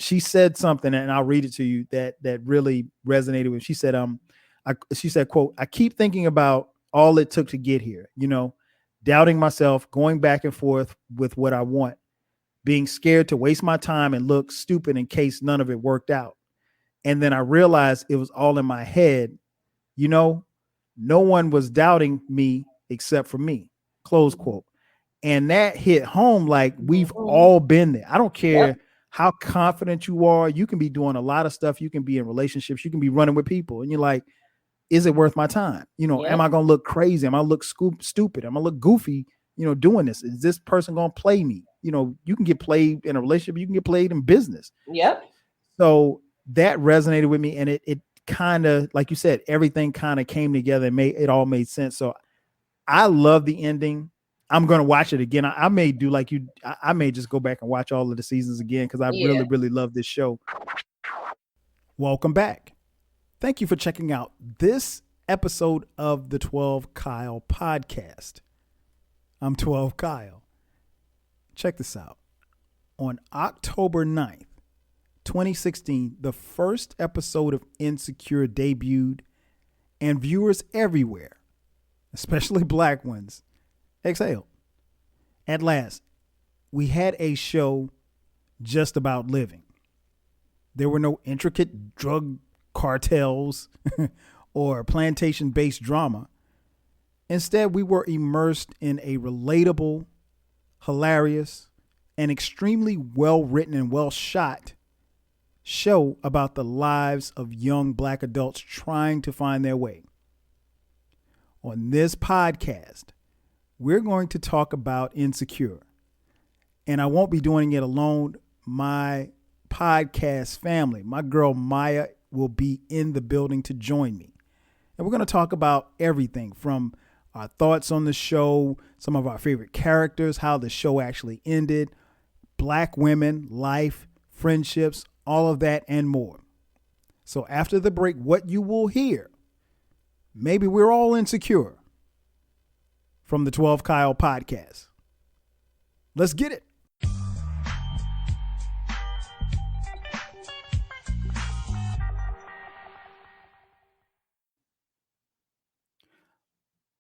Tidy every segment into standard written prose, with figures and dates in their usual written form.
she said something, and I'll read it to you that really resonated with. She said, she said, quote, I keep thinking about all it took to get here, doubting myself, going back and forth with what I want, being scared to waste my time and look stupid in case none of it worked out. And then I realized it was all in my head. No one was doubting me except for me, close quote. And that hit home. Like, we've all been there. I don't care how confident you are. You can be doing a lot of stuff. You can be in relationships. You can be running with people. And you're like, is it worth my time? Am I going to look crazy? Am I look stupid? Am I look goofy, doing this? Is this person going to play me? You can get played in a relationship. You can get played in business. Yep. So that resonated with me. And it kind of, like you said, everything kind of came together and it all made sense. So I love the ending. I'm going to watch it again. I may do like you. I may just go back and watch all of the seasons again because I really, really love this show. Welcome back. Thank you for checking out this episode of the 12 Kyle podcast. I'm 12 Kyle. Check this out. On October 9th, 2016, the first episode of Insecure debuted, and viewers everywhere, especially black ones, exhaled. At last, we had a show just about living. There were no intricate drug cartels or plantation-based drama. Instead, we were immersed in a relatable, hilarious, and extremely well-written and well-shot show about the lives of young black adults trying to find their way. On this podcast, we're going to talk about Insecure. And I won't be doing it alone. My podcast family, my girl Maya, will be in the building to join me. And we're going to talk about everything from our thoughts on the show, some of our favorite characters, how the show actually ended, black women, life, friendships, all of that and more. So after the break, what you will hear, maybe we're all insecure, from the 12 Kyle podcast. Let's get it.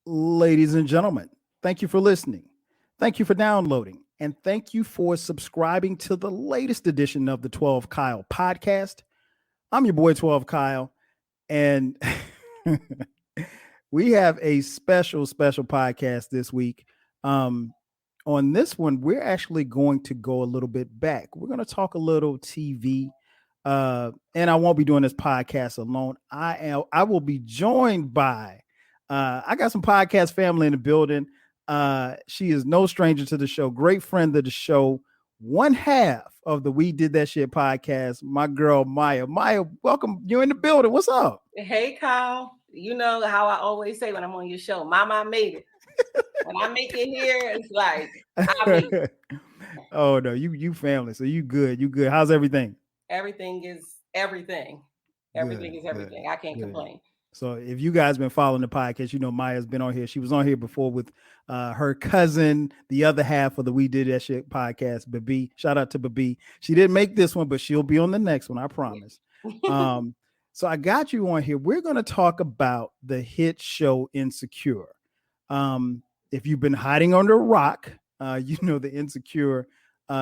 Ladies and gentlemen, thank you for listening. Thank you for downloading. And thank you for subscribing to the latest edition of the 12 Kyle podcast. I'm your boy 12 Kyle. And we have a special podcast this week. On this one, we're actually going to go a little bit back. We're going to talk a little TV. And I won't be doing this podcast alone. I will be joined by I got some podcast family in the building. She is no stranger to the show. Great friend of the show. One half of the We Did That Shit podcast. My girl, Maya. Maya, welcome. You're in the building. What's up? Hey, Kyle. You know how I always say when I'm on your show, Mama made it. When I make it here, it's like, I made it. Oh, no, you family. So you good. You good. How's everything? Everything is everything. Everything is everything. I can't complain. So if you guys been following the podcast, Maya's been on here. She was on here before with her cousin, the other half of the We Did That Shit podcast, Babi. Shout out to Babi. She didn't make this one, but she'll be on the next one, I promise. So I got you on here. We're going to talk about the hit show Insecure. If you've been hiding under a rock, the Insecure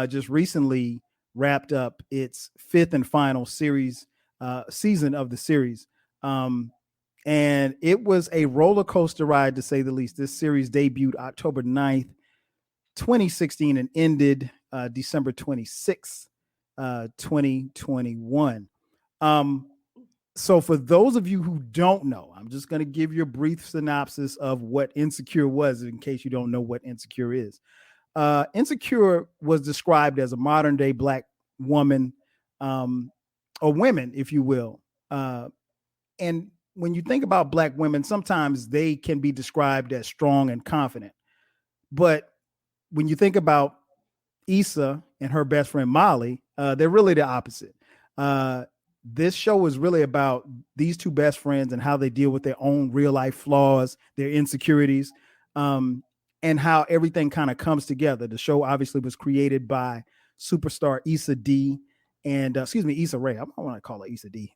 just recently wrapped up its fifth and final season of the series. And it was a roller coaster ride, to say the least. This series debuted October 9th, 2016, and ended December 26th, 2021. So for those of you who don't know, I'm just going to give you a brief synopsis of what Insecure was, in case you don't know what Insecure is. Insecure was described as a modern day black woman, or women, if you will. And when you think about black women, sometimes they can be described as strong and confident. But when you think about Issa and her best friend Molly, they're really the opposite. This show is really about these two best friends and how they deal with their own real life flaws, their insecurities, and how everything kind of comes together. The show obviously was created by superstar Issa D and excuse me, Issa Rae. I don't want to call her Issa D.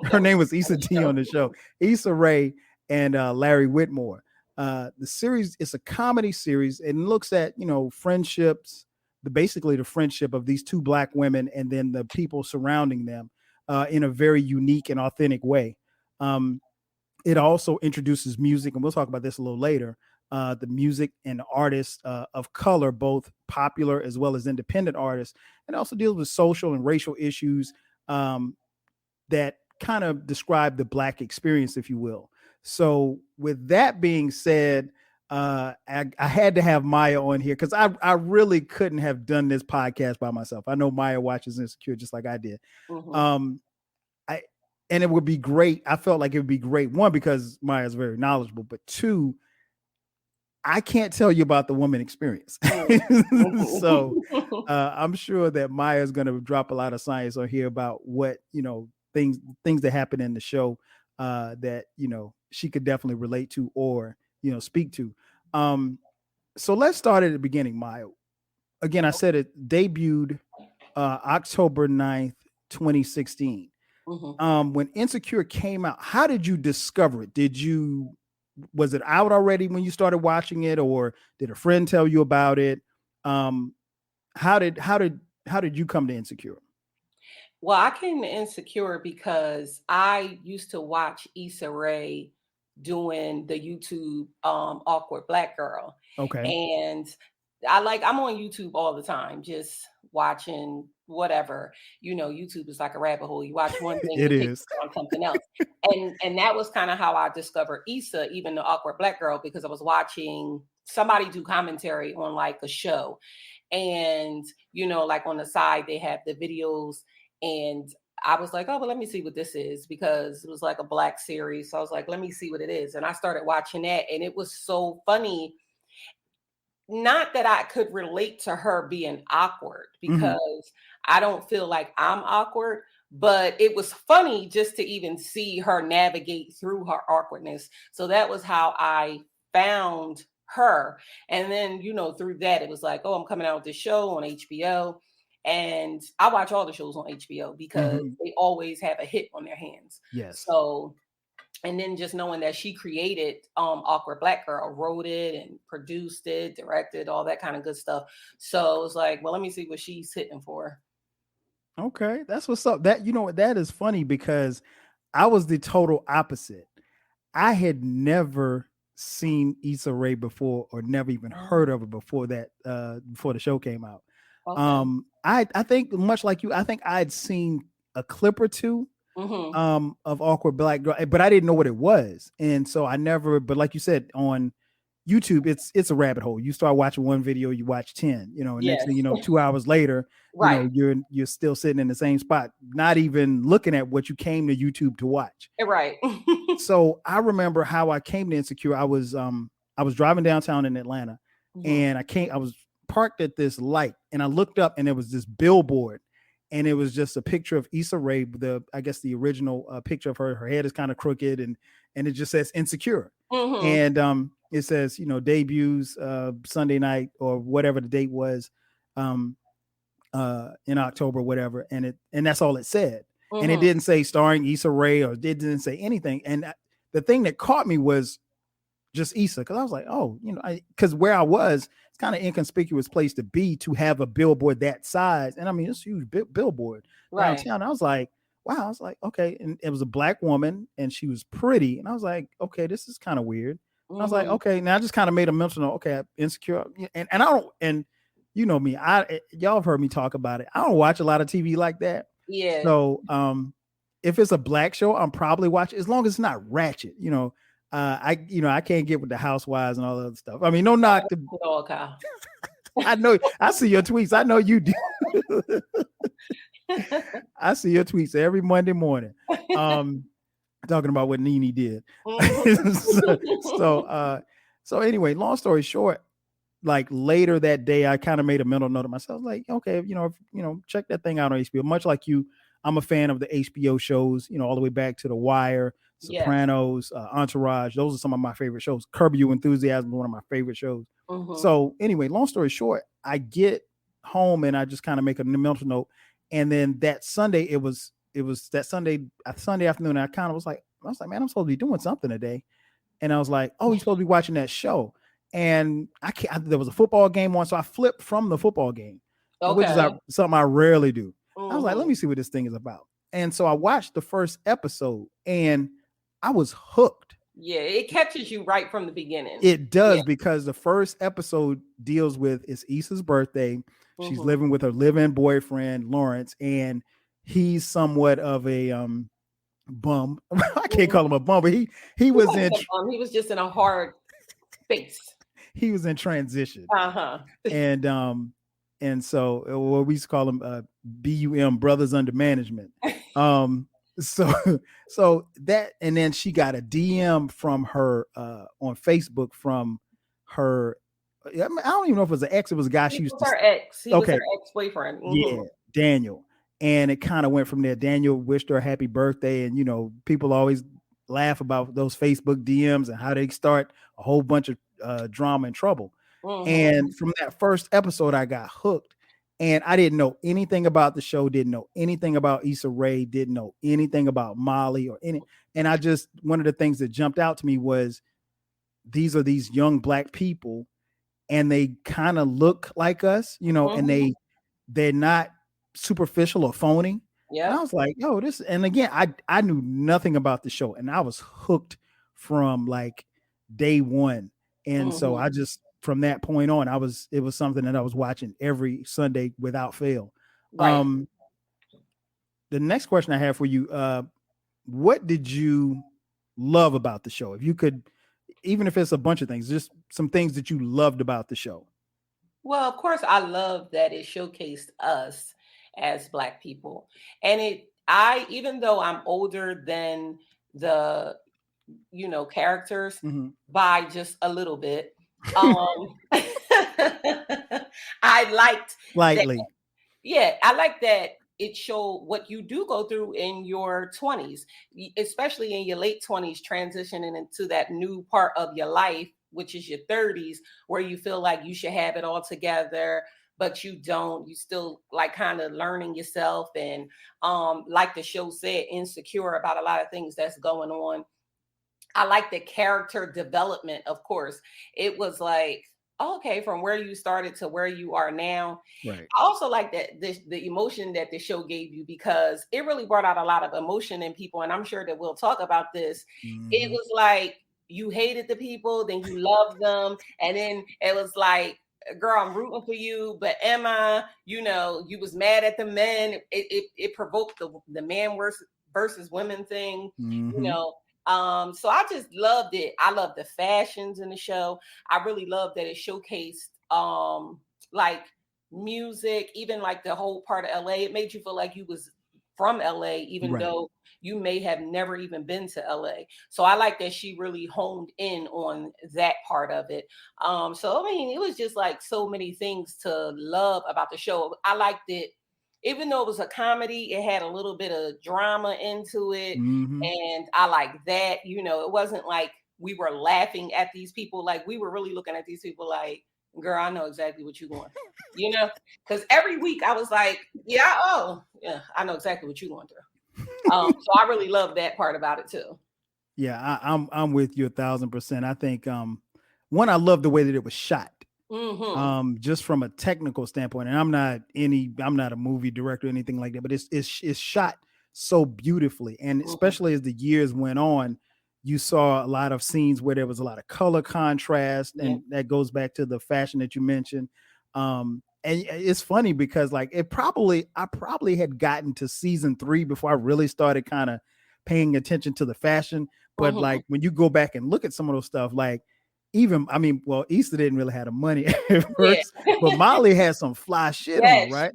Her name was Issa D on the show. Issa Rae and Larry Whitmore. The series is a comedy series and looks at, friendships, basically the friendship of these two Black women and then the people surrounding them in a very unique and authentic way. It also introduces music, and we'll talk about this a little later. The music and artists of color, both popular as well as independent artists, and also deals with social and racial issues that kind of describe the Black experience, if you will. So, with that being said, I had to have Maya on here because I really couldn't have done this podcast by myself. I know Maya watches Insecure just like I did. Mm-hmm. And it would be great. I felt like it would be great. One, because Maya's very knowledgeable, but two, I can't tell you about the woman experience. So I'm sure that Maya's going to drop a lot of science on here about what, things that happen in the show that, she could definitely relate to or, speak to. So let's start at the beginning, Maya. Again, I said it debuted October 9th, 2016. Mm-hmm. When Insecure came out, how did you discover it? Was it out already when you started watching it, or did a friend tell you about it? How did you come to Insecure? Well, I came to Insecure because I used to watch Issa Rae doing the YouTube Awkward Black Girl. Okay. And I'm on YouTube all the time, just watching whatever. YouTube is like a rabbit hole. You watch one thing, it is on something else. and that was kind of how I discovered Issa, even the Awkward Black Girl, because I was watching somebody do commentary on like a show. And, like on the side, they have the videos, and I was like, oh, well, let me see what this is, because it was like a Black series. So I was like, let me see what it is. And I started watching that, and it was so funny. Not that I could relate to her being awkward, because I don't feel like I'm awkward, but it was funny just to even see her navigate through her awkwardness. So that was how I found her. And then, through that, it was like, oh, I'm coming out with this show on HBO. And I watch all the shows on HBO because they always have a hit on their hands. Yes. So, and then just knowing that she created Awkward Black Girl, wrote it and produced it, directed, all that kind of good stuff. So it was like, well, let me see what she's hitting for. Okay, that's what's up. That that is funny, because I was the total opposite. I had never seen Issa Rae before, or never even heard of her before the show came out. Okay. I think much like you, I think I'd seen a clip or two of Awkward Black Girl, but I didn't know what it was. And so but like you said, on YouTube, it's a rabbit hole. You start watching one video, you watch 10, and next thing you know, 2 hours later, right, you're still sitting in the same spot, not even looking at what you came to YouTube to watch. Right. So I remember how I came to Insecure. I was driving downtown in Atlanta, and I was parked at this light, and I looked up, and there was this billboard, and it was just a picture of Issa Rae, I guess the original picture of her. Her head is kind of crooked, and it just says Insecure, and it says debuts Sunday night, or whatever the date was, in October, whatever, and that's all it said, and it didn't say starring Issa Rae, or it didn't say anything. And the thing that caught me was just Issa, because I was like, oh, because where I was, it's kind of inconspicuous place to be to have a billboard that size, and I mean it's a huge billboard downtown. I was like, wow. I was like, okay, and it was a Black woman, and she was pretty, and I was like, okay, this is kind of weird. I was like, okay, now I just kind of made a mental note. Okay, Insecure, and I don't, and you know me, y'all have heard me talk about it. I don't watch a lot of TV like that. Yeah. So if it's a Black show, I'm probably watching, as long as it's not ratchet. I can't get with the Housewives and all that other stuff. I mean, no knock to all, Kyle. I know, I see your tweets. I know you do. I see your tweets every Monday morning. Talking about what Nene did. So anyway, long story short, like later that day, I kind of made a mental note of myself, like, okay, check that thing out on HBO. Much like you, I'm a fan of the HBO shows, all the way back to The Wire, Sopranos, Entourage. Those are some of my favorite shows. Curb Your Enthusiasm is one of my favorite shows. So anyway, long story short, I get home and I just kind of make a mental note, And then that Sunday, it was that Sunday afternoon. I kind of was like, man, I'm supposed to be doing something today. And I was like, oh, you're supposed to be watching that show. And there was a football game on. So I flipped from the football game, which is something I rarely do. I was like, let me see what this thing is about. And so I watched the first episode and I was hooked. Yeah, it catches you right from the beginning. It does, because the first episode deals with it's Issa's birthday. She's living with her live-in boyfriend, Lawrence, and he's somewhat of a bum. I can't call him a bum, but he was just in a hard space. He was in transition. And so what we used to call them BUM, Brothers Under Management. So that, and then she got a DM from her on Facebook from her. I don't even know if it was an ex. It was a guy she used to. Her ex. He was her ex-boyfriend. Yeah, Daniel. And it kind of went from there. Daniel wished her a happy birthday, and people always laugh about those Facebook DMs and how they start a whole bunch of drama and trouble. And from that first episode, I got hooked. And I didn't know anything about the show, didn't know anything about Issa Rae, didn't know anything about Molly or any. And one of the things that jumped out to me was these are these young Black people and they kind of look like us, and they're not superficial or phony. Yeah. And I was like, yo, and again, I knew nothing about the show and I was hooked from like day one. And so I just, from that point on, it was something that I was watching every Sunday without fail. Right. The next question I have for you, what did you love about the show? If you could, even if it's a bunch of things, just some things that you loved about the show. Well, of course, I love that it showcased us as Black people. And even though I'm older than the, characters by just a little bit, I liked lightly. I like that it showed what you do go through in your 20s, especially in your late 20s, transitioning into that new part of your life, which is your 30s, where you feel like you should have it all together, but you don't. You still like kind of learning yourself and like the show said, insecure about a lot of things that's going on. I like the character development, of course. It was like, okay, from where you started to where you are now. Right. I also like that the emotion that the show gave you, because it really brought out a lot of emotion in people. And I'm sure that we'll talk about this. It was like you hated the people, then you loved them. And then it was like, girl, I'm rooting for you. But Emma, you was mad at the men. It provoked the man versus women thing, so I just loved it. I love the fashions in the show. I really loved that it showcased like music, even like the whole part of LA. It made you feel like you was from LA, even though you may have never even been to LA. So I like that she really honed in on that part of it. So I mean, it was just like so many things to love about the show. I liked it. Even though it was a comedy, it had a little bit of drama into it. And I like that. It wasn't like we were laughing at these people. Like we were really looking at these people like, girl, I know exactly what you're going through. Because every week I was like, I know exactly what you're going through. So I really love that part about it too. Yeah, I'm with you 1,000%. I think one, I love the way that it was shot. Just from a technical standpoint, and I'm not a movie director or anything like that, but it's shot so beautifully. And especially as the years went on, you saw a lot of scenes where there was a lot of color contrast, and that goes back to the fashion that you mentioned. And it's funny because like I probably had gotten to season 3 before I really started kind of paying attention to the fashion. But like when you go back and look at some of those stuff, like Issa didn't really have the money at first, but Molly had some fly shit on, right?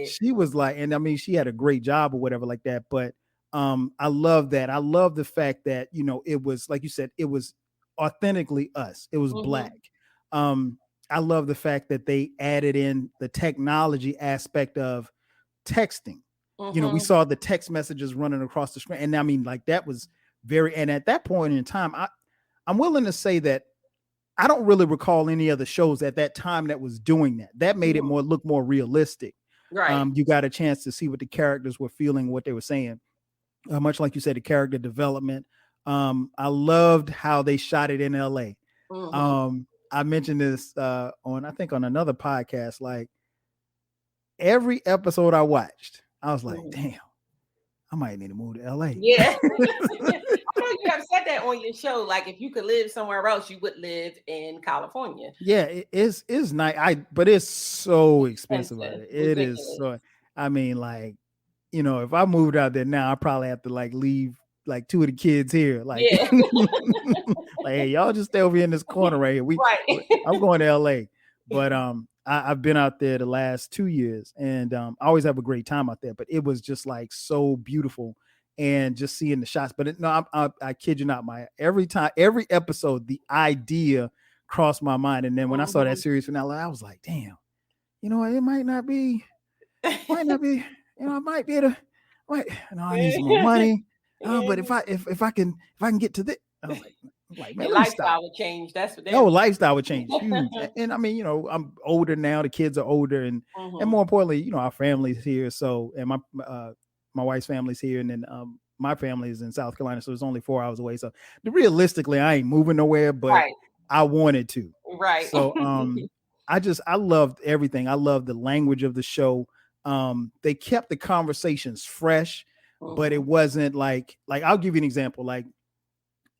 She was like, and I mean, she had a great job or whatever like that. But I love that. I love the fact that, it was, like you said, it was authentically us. It was Black. I love the fact that they added in the technology aspect of texting. We saw the text messages running across the screen. And I mean, like that was and at that point in time, I'm willing to say that I don't really recall any other shows at that time that was doing that. That made it look more realistic. Right. You got a chance to see what the characters were feeling, what they were saying. Much like you said, the character development. I loved how they shot it in LA. Mm-hmm. I mentioned this on, I think, on another podcast. Like every episode I watched, I was like, Mm-hmm. damn, I might need to move to LA. Yeah. I know you have said that on your show. Like if you could live somewhere else, you would live in California. Yeah, it's nice. But it's so expensive out Expensive, there. It is ridiculous. so. I mean, like, if I moved out there now, I probably have to like leave like two of the kids here. Like, Yeah. like, hey, y'all just stay over here in this corner right here. Right. I'm going to LA, but I've been out there the last 2 years, and I always have a great time out there. But it was just like so beautiful, and just seeing the shots. But no, I kid you not, every episode, the idea crossed my mind, and then when I saw that series finale, I was like, damn, it might not be. I might be able to. Wait, no, I need some more money. But if I can get to this, I was like, man, Your let me stop. lifestyle would change. That's what No, lifestyle would change huge. And I mean, I'm older now. The kids are older, and more importantly, our family's here. So, and my wife's family's here, and then my family is in South Carolina, so it's only 4 hours away. So, realistically, I ain't moving nowhere, but right. I wanted to. Right. So, I loved everything. I loved the language of the show. They kept the conversations fresh, but it wasn't like I'll give you an example. Like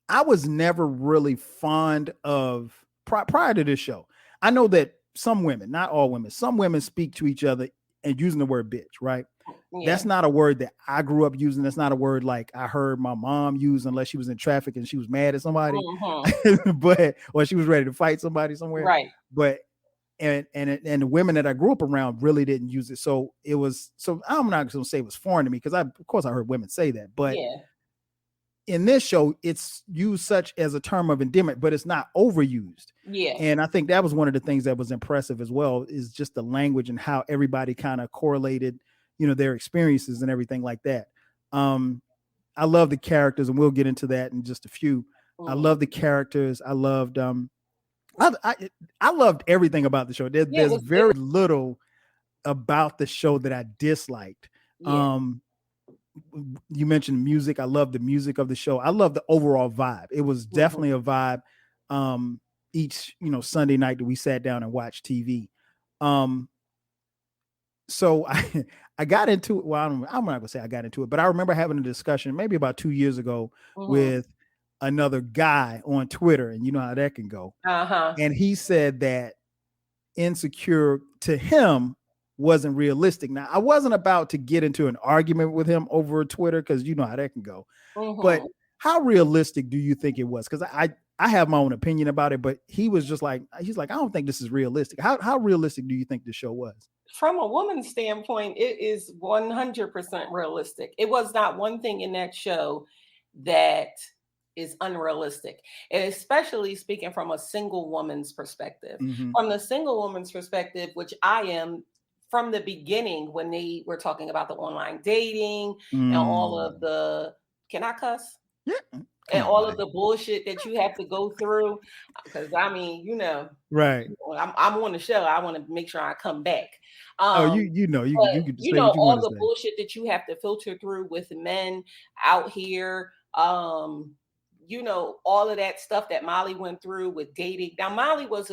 I was never really fond of prior to this show. I know that some women, not all women, some women speak to each other and using the word bitch, right? Yeah. That's not a word that I grew up using. That's not a word like I heard my mom use unless she was in traffic and she was mad at somebody, or she was ready to fight somebody somewhere. Right. But and the women that I grew up around really didn't use it. So I'm not going to say it was foreign to me, because of course I heard women say that, but in this show, it's used such as a term of endearment, but it's not overused. Yeah. And I think that was one of the things that was impressive as well, is just the language and how everybody kind of correlated, their experiences and everything like that. I love the characters, and we'll get into that in just a few. I love the characters. I loved, I loved everything about the show. There's very little about the show that I disliked. Yeah. You mentioned music. I love the music of the show. I love the overall vibe. It was definitely a vibe. Each Sunday night that we sat down and watched TV. So I got into it. Well, I'm not gonna say I got into it, but I remember having a discussion maybe about 2 years ago with another guy on Twitter, and you know how that can go. And he said that Insecure to him wasn't realistic. Now, I wasn't about to get into an argument with him over Twitter, because you know how that can go. But how realistic do you think it was? Because I have my own opinion about it, but he was just like, I don't think this is realistic. How realistic do you think the show was? From a woman's standpoint, it is 100% realistic. It was not one thing in that show that is unrealistic, and especially speaking from a single woman's perspective. From the single woman's perspective, which I am, from the beginning when they were talking about the online dating and all of the, can I cuss? Yeah. And all of the bullshit that you have to go through, because I mean, right. I'm on the show. I want to make sure I come back. You could all the bullshit that you have to filter through with men out here. All of that stuff that Molly went through with dating. Now, Molly was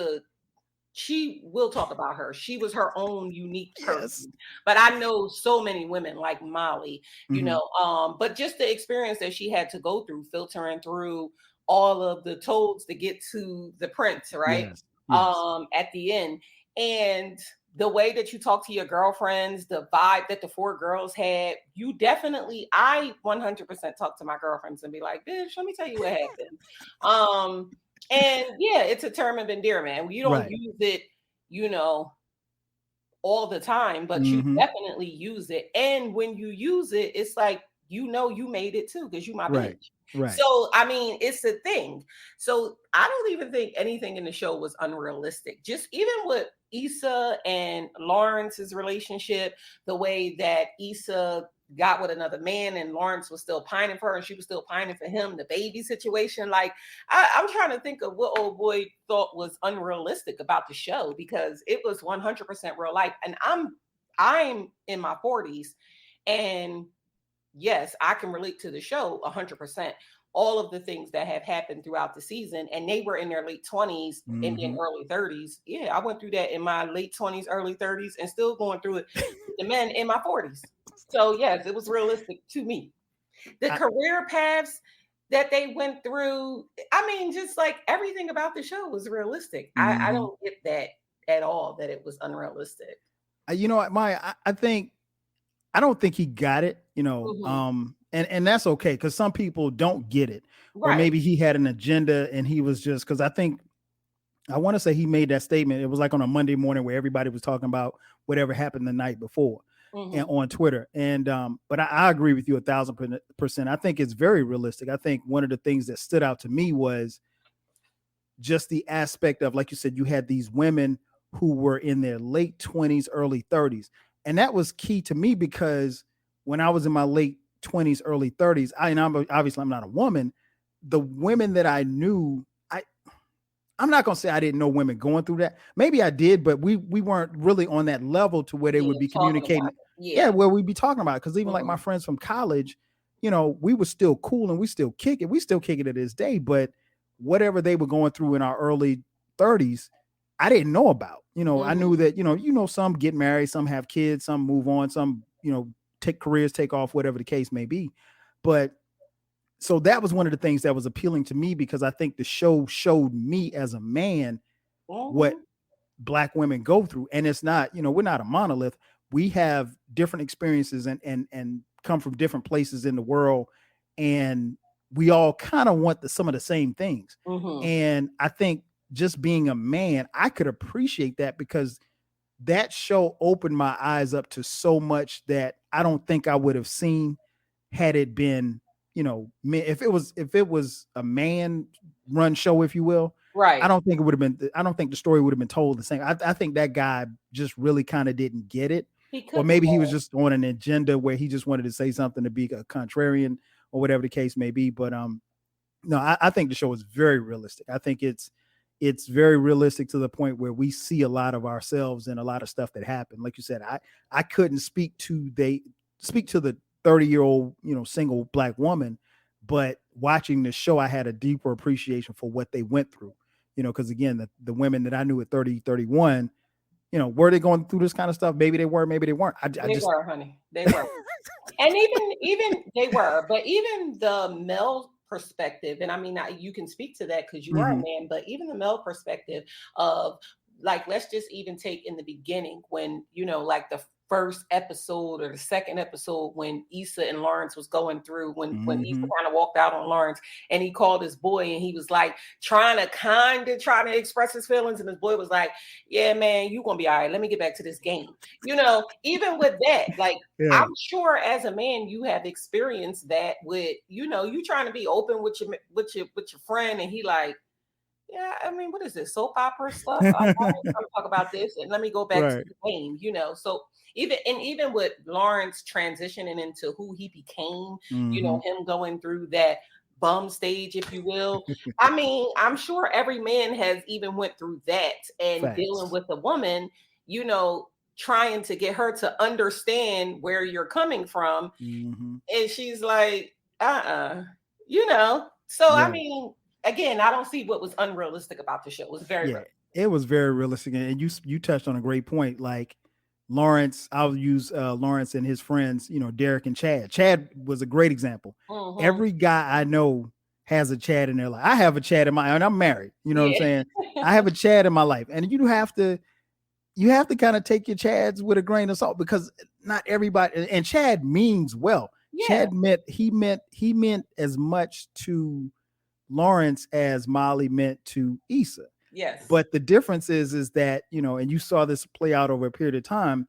we'll talk about her. She was her own unique person. Yes. But I know so many women like Molly, but just the experience that she had to go through, filtering through all of the toads to get to the prince, right? Yes. Yes. At the end. And the way that you talk to your girlfriends, the vibe that the 4 girls had, I 100% talk to my girlfriends and be like, bitch, let me tell you what happened. And yeah, it's a term of endearment. You don't use it, all the time, but you definitely use it. And when you use it, it's like, you made it too, because you my bitch. Right. So, I mean, it's a thing. So I don't even think anything in the show was unrealistic. Just even with Issa and Lawrence's relationship, the way that Issa got with another man and Lawrence was still pining for her and she was still pining for him, the baby situation. Like, I'm trying to think of what old boy thought was unrealistic about the show, because it was 100% real life. And I'm in my 40s, and yes, I can relate to the show 100%. All of the things that have happened throughout the season, and they were in their late 20s and then Mhm. early 30s. Yeah, I went through that in my late 20s, early 30s, and still going through it with the men in my 40s. So yes, it was realistic to me. The I, career paths that they went through, I mean, just like everything about the show was realistic. I mhm. don't get that at all, that it was unrealistic. You know what, Maya, I think I don't think he got it, Mhm. and that's okay because some people don't get it, or Right. maybe he had an agenda and he was just because I want to say he made that statement. It was like on a Monday morning where everybody was talking about whatever happened the night before and Mhm. on Twitter. And but I agree with you 1,000%. I think it's very realistic. I think one of the things that stood out to me was just the aspect of, like you said, you had these women who were in their late 20s, early 30s. And that was key to me because when I was in my late 20s, early 30s, obviously I'm not a woman. The women that I knew, I'm not gonna say I didn't know women going through that. Maybe I did, but we weren't really on that level to where they Yeah, would be talking about communicating. it. Yeah, Yeah. where we'd be talking about it. Because even like my Mhm. friends from college, we were still cool and we still kick it. We still kick it to this day. But whatever they were going through in our early 30s, I didn't know about. I Mhm. knew that, some get married, some have kids, some move on, some, take careers, take off, whatever the case may be. But so that was one of the things that was appealing to me because I think the show showed me as a man what Mhm. black women go through. And it's not, we're not a monolith. We have different experiences and come from different places in the world. And we all kind of want some of the same things. Mhm. And I think just being a man, I could appreciate that because that show opened my eyes up to so much that I don't think I would have seen had it been, if it was a man run show, if you will. I Right. don't think it would have been. I don't think the story would have been told the same. I think that guy just really kind of didn't get it, He or couldn't maybe he was have. just on an agenda where he just wanted to say something to be a contrarian or whatever the case may be. But no, I think the show is very realistic. I think it's very realistic to the point where we see a lot of ourselves in a lot of stuff that happened. Like you said, I couldn't speak to the 30-year-old, single black woman, but watching the show, I had a deeper appreciation for what they went through. Because again, the women that I knew at 30, 31, were they going through this kind of stuff? Maybe they were, maybe they weren't. I They just were, honey. They were. And even they were, but even the male perspective, and I mean, you can speak to that because you are a Mhm. man, but even the male perspective of, like, let's just even take in the beginning when, like the first episode or the second episode when Issa and Lawrence was going through, when Issa Mhm. kind of walked out on Lawrence and he called his boy and he was like trying to express his feelings, and his boy was like, yeah, man, you gonna be all right, let me get back to this game. Even with that, like, Yeah. I'm sure as a man you have experienced that with, you trying to be open with your friend, and he like, yeah, I mean, what is this soap opera stuff? I ain't trying to talk about this, and let me go back to Right. the game. So even with Lawrence transitioning into who he became, Mhm. him going through that bum stage, if you will. I mean, I'm sure every man has even went through that and dealing Facts. with a woman, you know, trying to get her to understand where you're coming from, Mhm. and she's like, So I Yeah. mean, again, I don't see what was unrealistic about the show. It was very Yeah, real. it was very realistic, and you touched on a great point. Like Lawrence, I'll use Lawrence and his friends. Derek and Chad. Chad was a great example. Hmm. Every guy I know has a Chad in their life. I have a Chad in my, and I'm married. You know what I'm Yeah. saying? I have a Chad in my life, and you have to kind of take your Chads with a grain of salt because not everybody. And Chad means well. Yeah. Chad he meant as much to Lawrence as Molly meant to Issa. Yes. But the difference is that, and you saw this play out over a period of time,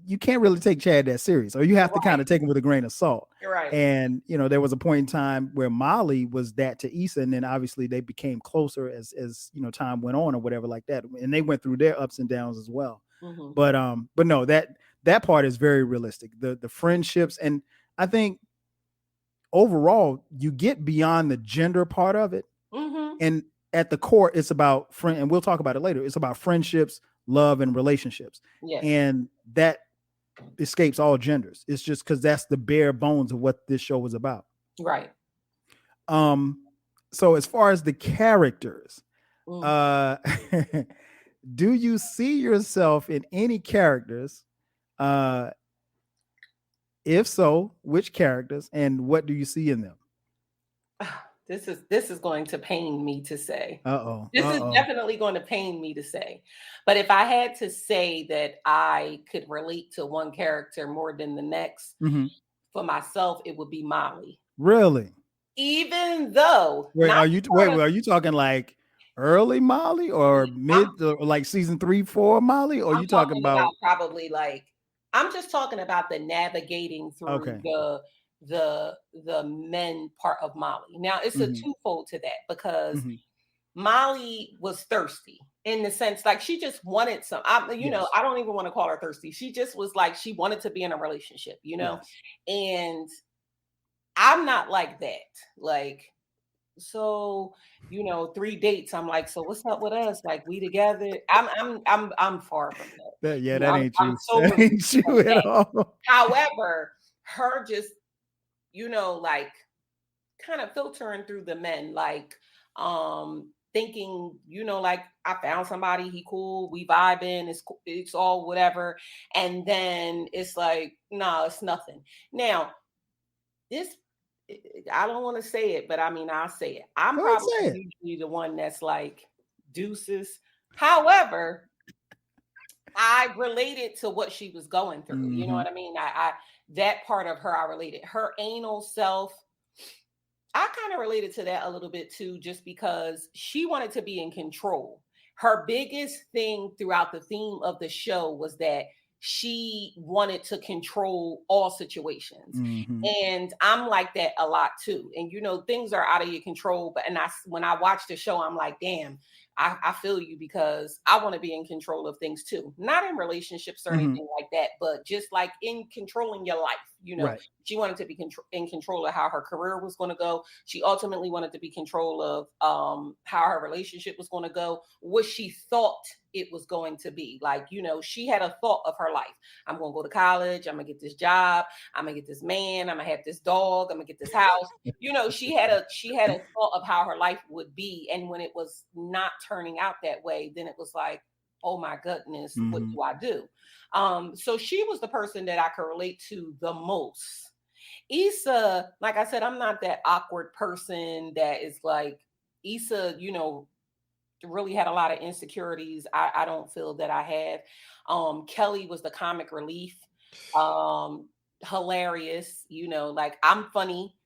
you can't really take Chad that serious, or you You're have to kind right. of take him with a grain of salt. You're right. And, there was a point in time where Molly was that to Issa, and then obviously they became closer as time went on or whatever like that. And they went through their ups and downs as well. Hmm. But no, that part is very realistic. The friendships, and I think overall you get beyond the gender part of it, Hmm. and at the core it's about friend, and we'll talk about it later, it's about friendships, love, and relationships. Yes. And that escapes all genders. It's just because that's the bare bones of what this show was about. Right. So as far as the characters, do you see yourself in any characters? If so, which characters and what do you see in them? This is going to pain me to say. This is Uh-oh. definitely going to pain me to say. But if I had to say that I could relate to one character more than the next, for myself, it would be Molly. Really? Even though are you talking like early Molly or mid or like season 3, 4 Molly? Or are you talking about probably like, I'm just talking about the navigating through the men part of Molly. Now it's a twofold to that, because Molly was thirsty in the sense, like, she just wanted some, you know, I don't even want to call her thirsty. She just was like, she wanted to be in a relationship, you know, and I'm not like that. Like, so, you know, 3 dates. I'm like, so what's up with us? Like, we together? I'm far from that. Yeah, that ain't you. That ain't you at all. However, her just, you know, like, kind of filtering through the men, like, thinking, you know, like, I found somebody, he cool, we vibing, it's all whatever, and then it's like, no, it's nothing. Now, this, I don't want to say it, but I mean, I'll say it. I'm probably usually the one that's like, deuces. However, I related to what she was going through. You know what I mean? I that part of her, I related. Her anal self, I kind of related to that a little bit too, just because she wanted to be in control. Her biggest thing throughout the theme of the show was that she wanted to control all situations. And I'm like that a lot too. And, you know, things are out of your control. But, when I watch the show, I'm like, damn, I feel you, because I want to be in control of things too. Not in relationships or anything like that, but just like in controlling your life. You know, she wanted to be in control of how her career was going to go. She ultimately wanted to be control of how her relationship was going to go, what she thought it was going to be. Like, you know, she had a thought of her life. I'm going to go to college. I'm going to get this job. I'm going to get this man. I'm going to have this dog. I'm going to get this house. You know, she had a thought of how her life would be. And when it was not turning out that way, then it was like, oh my goodness, what do I do? So she was the person that I could relate to the most. Issa, like I said, I'm not that awkward person that is like, Issa, you know, really had a lot of insecurities. I don't feel that I had. Kelly was the comic relief. Hilarious, you know, like, I'm funny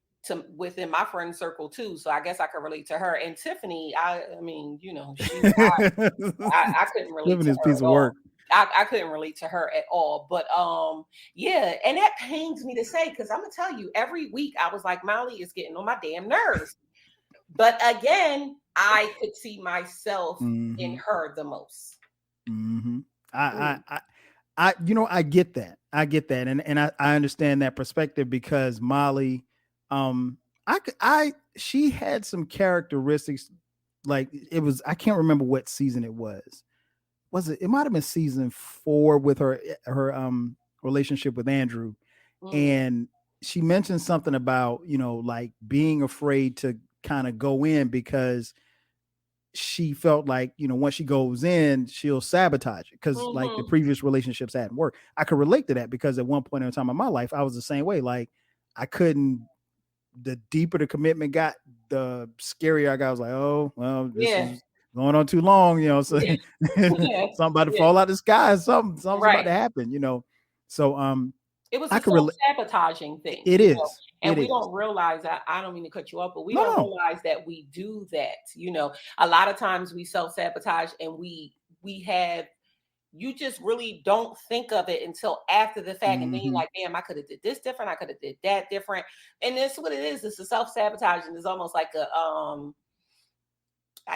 within my friend circle too, so I guess I could relate to her. And Tiffany, I mean, you know, I couldn't relate to her piece of work. I couldn't relate to her at all. But yeah, and that pains me to say, because I'm gonna tell you, every week I was like, Molly is getting on my damn nerves. But again, I could see myself in her the most. I you know, I get that. And I understand that perspective, because Molly, she had some characteristics, like, it was, I can't remember what season it was. It might have been season 4 with her relationship with Andrew. And she mentioned something about, you know, like, being afraid to kind of go in, because she felt like, you know, once she goes in, she'll sabotage it, because like the previous relationships hadn't worked. I could relate to that, because at one point in time in my life, I was the same way. Like, I couldn't, the deeper the commitment got, the scarier I got. I was like, oh, well, this is going on too long, you know, so something about to fall out the sky, something's about to happen, you know. So it was a self-sabotaging thing. It is. Know? And we don't realize that. I don't mean to cut you off, but we don't realize that we do that. You know, a lot of times we self-sabotage, and we have, you just really don't think of it until after the fact. And then you're like, damn, I could have did this different. I could have did that different. And that's what it is. It's a self-sabotaging. It's almost like a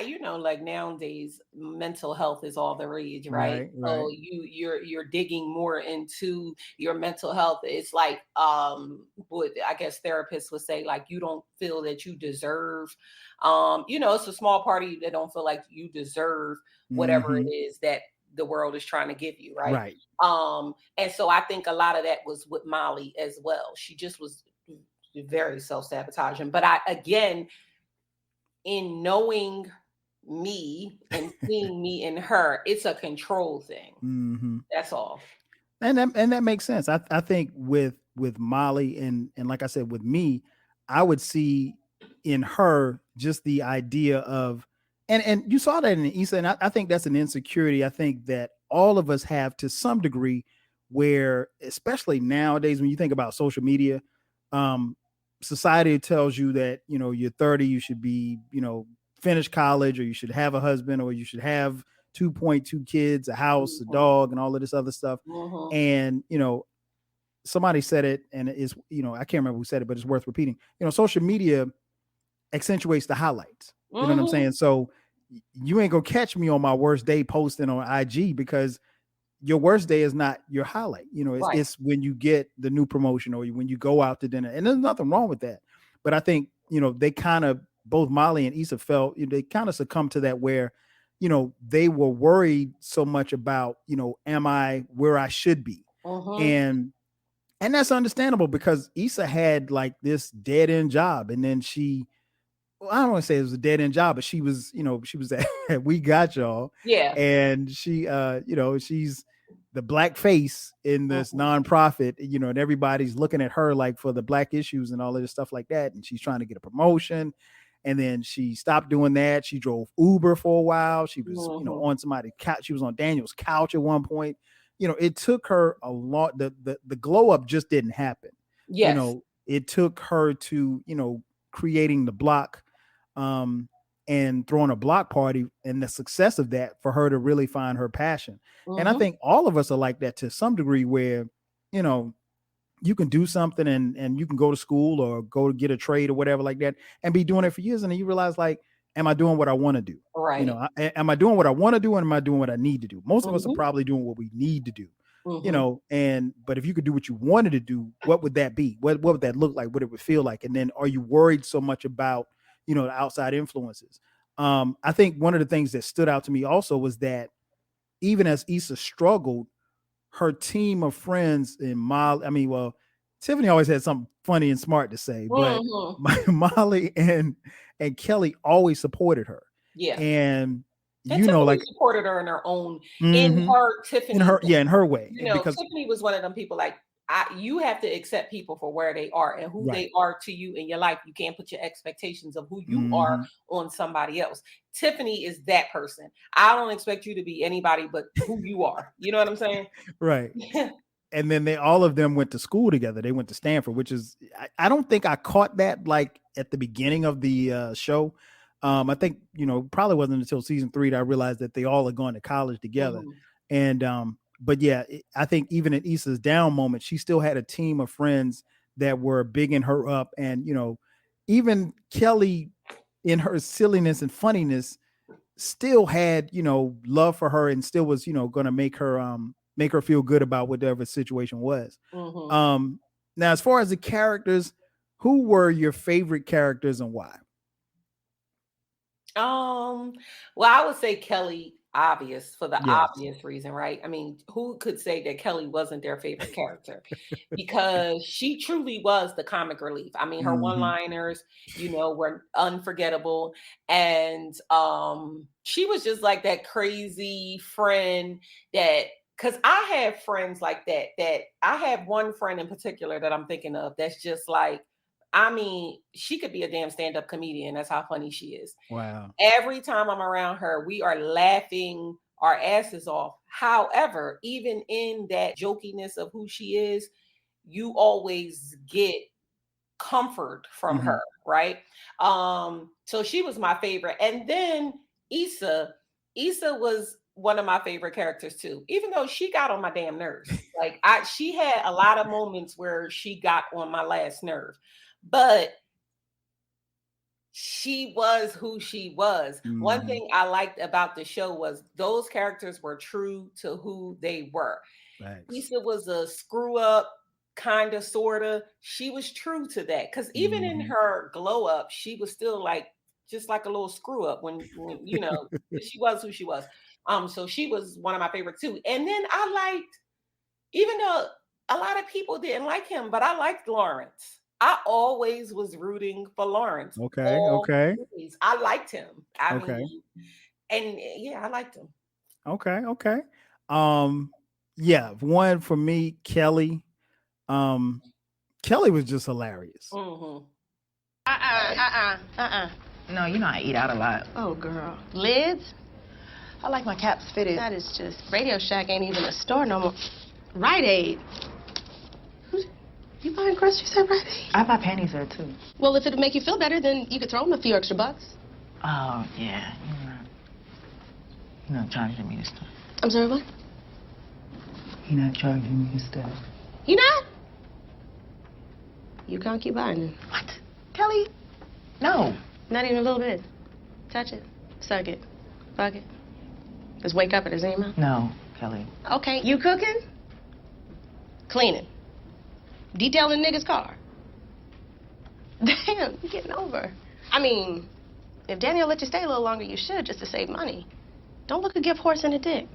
you know, like, nowadays mental health is all the rage, right? So you're digging more into your mental health. It's like what I guess therapists would say, like, you don't feel that you deserve, you know, it's a small part of you that don't feel like you deserve whatever it is that the world is trying to give you, right? Right. And so I think a lot of that was with Molly as well. She just was very self-sabotaging. But I again, in knowing me and seeing me in her, it's a control thing. Mm-hmm. That's all. And that makes sense. I think with Molly and like I said with me, I would see in her just the idea of and you saw that in Issa, and I think that's an insecurity. I think that all of us have to some degree, where especially nowadays when you think about social media, um, society tells you that you're 30, you should be finish college, or you should have a husband, or you should have 2.2 kids, a house, a Mhm, dog, and all of this other stuff. mhm. And somebody said it, and it's I can't remember who said it, but it's worth repeating. Social media accentuates the highlights. You know what I'm Mhm. saying? So you ain't gonna catch me on my worst day posting on IG, because your worst day is not your highlight. It's Right. it's when you get the new promotion, or when you go out to dinner, and there's nothing wrong with that. But I think they kind of, both Molly and Issa felt, they kind of succumbed to that, where they were worried so much about, am I where I should be? Mhm. And that's understandable, because Issa had like this dead end job, and then well, I don't want to say it was a dead end job, but she was, she was at We Got Y'all, Yeah. and she's the black face in this Mhm. nonprofit, and everybody's looking at her like for the black issues and all of this stuff like that. And she's trying to get a promotion. And then she stopped doing that. She drove Uber for a while. She was, Mhm. on somebody's couch. She was on Daniel's couch at one point. It took her a lot. The glow up just didn't happen. Yes. It took her to, creating the block, um, and throwing a block party, and the success of that, for her to really find her passion. And I Mhm. think all of us are like that to some degree, where, you know, you can do something, and you can go to school or go to get a trade or whatever like that, and be doing it for years. And then you realize, like, am I doing what I want to do? Right. Am I doing what I want to do, and am I doing what I need to do? Most of us are Mhm. probably doing what we need to do. Mhm. And but if you could do what you wanted to do, what would that be? What would that look like? What it would feel like? And then, are you worried so much about, the outside influences? I think one of the things that stood out to me also was that, even as Issa struggled, her team of friends in Molly, I mean, well, Tiffany always had something funny and smart to say, but Mhm. Molly and Kelly always supported her. Yeah. And And Tiffany like, supported her in her own, in mhm, her Tiffany way. in her way, because Tiffany was one of them people like, you have to accept people for where they are and who right. they are to you in your life. You can't put your expectations of who you are Mhm. on somebody else. Tiffany is that person. I don't expect you to be anybody but who you are. You know what I'm saying? Right. And then all of them went to school together. They went to Stanford, which is, I don't think I caught that like at the beginning of the show. I think, probably wasn't until season 3 that I realized that they all are going to college together. Mhm. And but yeah, I think even in Issa's down moment, she still had a team of friends that were bigging her up. And even Kelly, in her silliness and funniness, still had, love for her, and still was, going to make her feel good about whatever situation was. Mhm. um Now, as far as the characters, who were your favorite characters, and why? Um, well, I would say Kelly, obvious for the Yes. obvious reason, right? I mean, who could say that Kelly wasn't their favorite character? Because she truly was the comic relief. I mean, her Hmm. one-liners, were unforgettable. And she was just like that crazy friend that, because I have friends like that I have one friend in particular that I'm thinking of that's just like, I mean, she could be a damn stand-up comedian. That's how funny she is. Wow. Every time I'm around her, we are laughing our asses off. However, even in that jokiness of who she is, you always get comfort from Hmm. her, right? So she was my favorite. And then Issa, Issa was one of my favorite characters too, even though she got on my damn nerves. Like she had a lot of moments where she got on my last nerve. But she was who she was. One Hmm. thing I liked about the show was those characters were true to who they were. Thanks. Issa was a screw up, kind of, sort of. She was true to that because even in Hmm. her glow up, she was still like just like a little screw up when she was who she was. So she was one of my favorite too. And then I liked, even though a lot of people didn't like him, but I liked Lawrence. I always was rooting for Lawrence. Okay. Okay. Always. I liked him. I Okay. mean, and yeah, I liked him. Okay. Okay. Yeah, one for me, Kelly. Kelly was just hilarious. Mm-hmm. No, you know I eat out a lot. Oh, girl. Lids? I like my caps fitted. That is just... Radio Shack ain't even a store no more. Rite Aid. You buying groceries at Rite Aid? I buy panties there too. Well, if it'd make you feel better, then you could throw them a few extra bucks. Oh, yeah. You're not charging me this stuff. I'm sorry, what? You're not charging me this stuff. You not? You can't keep buying them. What? Kelly? No. Not even a little bit. Touch it. Suck it. Fuck it. Just wake up at his email. No, Kelly. Okay, you cooking? Cleaning. Detailing nigga's car. Damn, you getting over. I mean, if Daniel let you stay a little longer, you should, just to save money. Don't look a gift horse in a dick.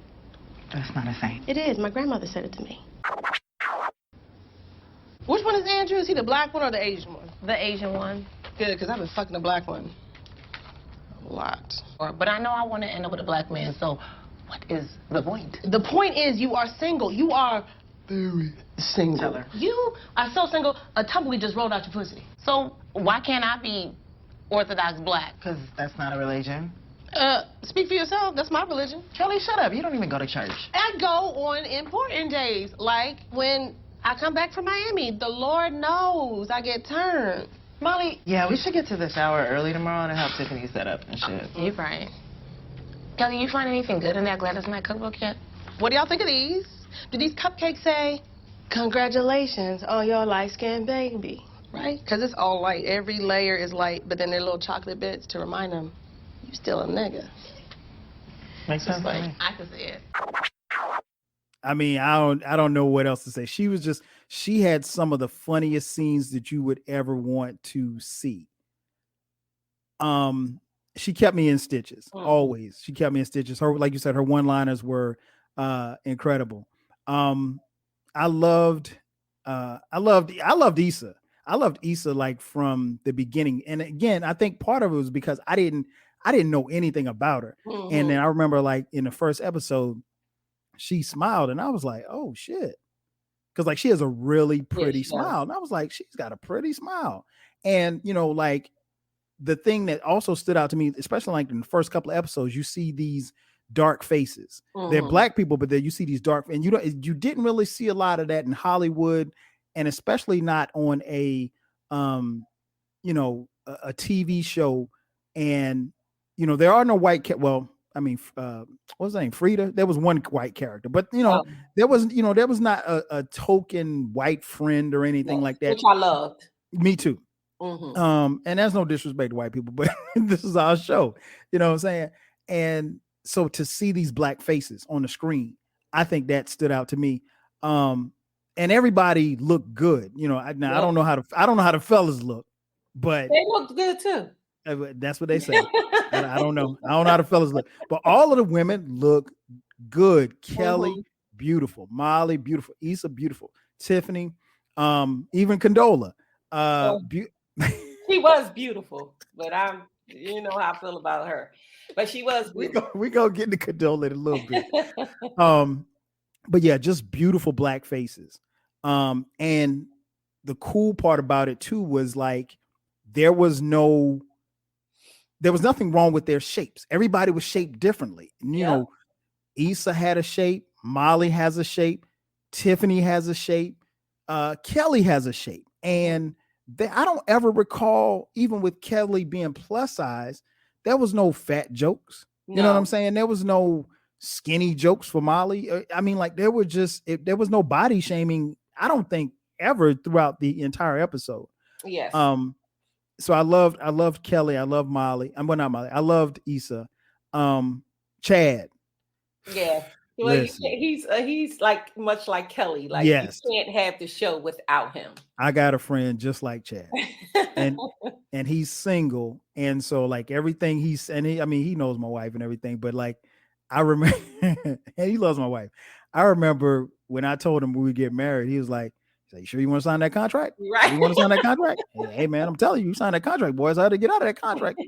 That's not a thing. It is. My grandmother said it to me. Which one is Andrew? Is he the black one or the Asian one? The Asian one. Good, because I've been fucking the black one. A lot. But I know I want to end up with a black man, so what is the point? The point is you are single. You are very single. Tell her. You are so single, a tumbleweed just rolled out your pussy. So why can't I be Orthodox black? Because that's not a religion. Speak for yourself. That's my religion. Kelly, shut up. You don't even go to church. I go on important days, like when I come back from Miami. The Lord knows I get turned. Molly, yeah, we should get to the shower early tomorrow to help Tiffany set up and shit. You're right. Kelly, you find anything good in that Gladys Knight cookbook yet? What do y'all think of these? Do these cupcakes say, congratulations on your light-skinned baby, right? Because it's all light. Every layer is light, but then they're little chocolate bits to remind them, you still a nigga. Makes sense. Like, I can see it. I mean, I don't know what else to say. She had some of the funniest scenes that you would ever want to see. She kept me in stitches. Always. She kept me in stitches. Her, like you said, her one-liners were incredible. I loved Issa. I loved Issa like from the beginning. And again, I think part of it was because I didn't know anything about her. Mm-hmm. And then I remember like in the first episode, she smiled and I was like, oh shit. Cause like she has a really pretty smile. And I was like, she's got a pretty smile. And you know, like the thing that also stood out to me, especially like in the first couple of episodes, you see these dark faces. They're black people, but then you see these dark, and you didn't really see a lot of that in Hollywood, and especially not on a a TV show. And you know, there are no white well, I mean, what was her name? Frida. There was one white character, but you know, there was not a token white friend or anything like that. Which I loved. Me too. Mm-hmm. And that's no disrespect to white people, but this is our show. You know what I'm saying? And so to see these black faces on the screen, I think that stood out to me. And everybody looked good. You know, I don't know how the fellas look, but they looked good too. That's what they say. I don't know. I don't know how the fellas look, but all of the women look good. Kelly, beautiful. Molly, beautiful. Issa, beautiful. Tiffany, even Condola. She was beautiful, but you know how I feel about her. But she was beautiful. We go get into Condola in a little bit. But yeah, just beautiful black faces. And the cool part about it too was like there was nothing wrong with their shapes. Everybody was shaped differently. And, you know, Issa had a shape, Molly has a shape, Tiffany has a shape, Kelly has a shape. And I don't ever recall, even with Kelly being plus size, there was no fat jokes. You know what I'm saying? There was no skinny jokes for Molly. I mean, like there was no body shaming, I don't think, ever throughout the entire episode. Yes. So I loved Kelly. I loved Molly. Not Molly. I loved Issa. Chad. Yeah. Well, he's like much like Kelly. Like you can't have the show without him. I got a friend just like Chad, and he's single, and so like everything he knows my wife and everything, but like I remember, and he loves my wife. I remember when I told him we would get married, he was like, "You sure you want to sign that contract? Right. You want to sign that contract? Hey, man, I'm telling you, you sign that contract, boys. I had to get out of that contract.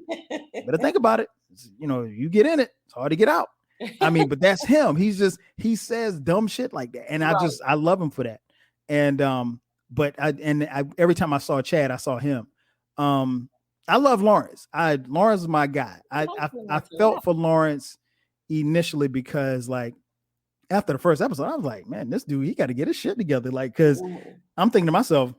Better think about it. You get in it. It's hard to get out. I mean, but that's him. He says dumb shit like that, and Right. I love him for that. And but every time I saw Chad, I saw him. I love Lawrence. Lawrence is my guy. I felt for Lawrence initially because like after the first episode, I was like, man, this dude, he got to get his shit together. Like, cause I'm thinking to myself,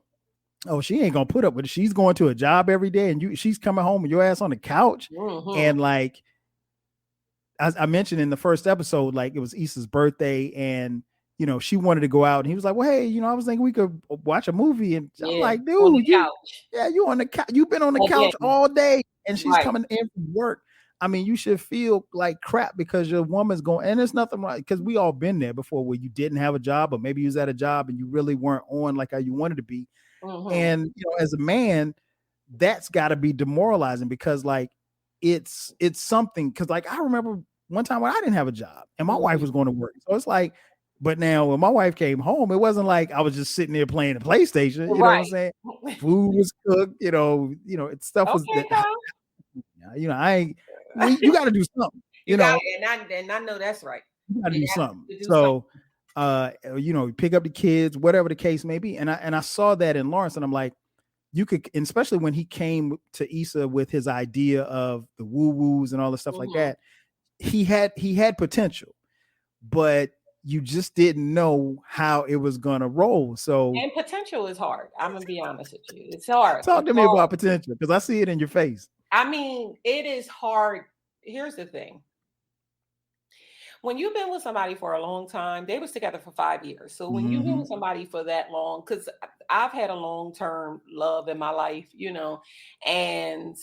oh, she ain't gonna put up with it. She's going to a job every day, and she's coming home with your ass on the couch. And like I mentioned in the first episode, like it was Issa's birthday, and she wanted to go out, and he was like, well, hey, I was thinking we could watch a movie. And I'm like, dude, you on the couch. You've been on the couch all day, and she's coming in from work. I mean, you should feel like crap because your woman's going, and there's nothing right, because we all been there before where you didn't have a job, or maybe you was at a job and you really weren't on like how you wanted to be. And as a man, that's got to be demoralizing because like it's something, because like I remember one time when I didn't have a job and my wife was going to work. So it's like, but now when my wife came home, it wasn't like I was just sitting there playing the PlayStation. You know what I'm saying? Food was cooked, stuff was that. I ain't. You got to do something. And I know that's right. You got to do something. So, pick up the kids, whatever the case may be. And I saw that in Lawrence, and I'm like, you could, and especially when he came to Issa with his idea of the woo woos and all the stuff like that. He had potential, but you just didn't know how it was gonna roll. So, and potential is hard. I'm gonna be honest with you. It's hard. Talk to me about potential, because I see it in your face. I mean, it is hard. Here's the thing. When you've been with somebody for a long time, they was together for 5 years. So when you've been with somebody for that long, because I've had a long-term love in my life, and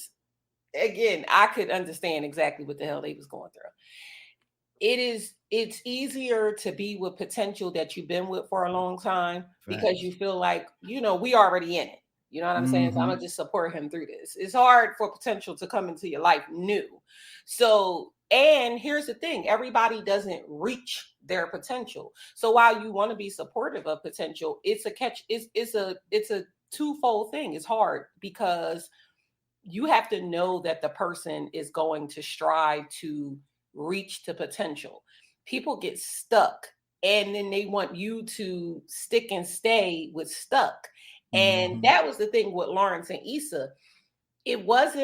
again, I could understand exactly what the hell they was going through. It's easier to be with potential that you've been with for a long time because you feel like, we already in it. You know what I'm saying? So I'm gonna just support him through this. It's hard for potential to come into your life new. So, and here's the thing, everybody doesn't reach their potential. So while you want to be supportive of potential, it's a twofold thing. It's hard because you have to know that the person is going to strive to reach to potential. People get stuck and then they want you to stick and stay with stuck. And that was the thing with Lawrence and Issa. It was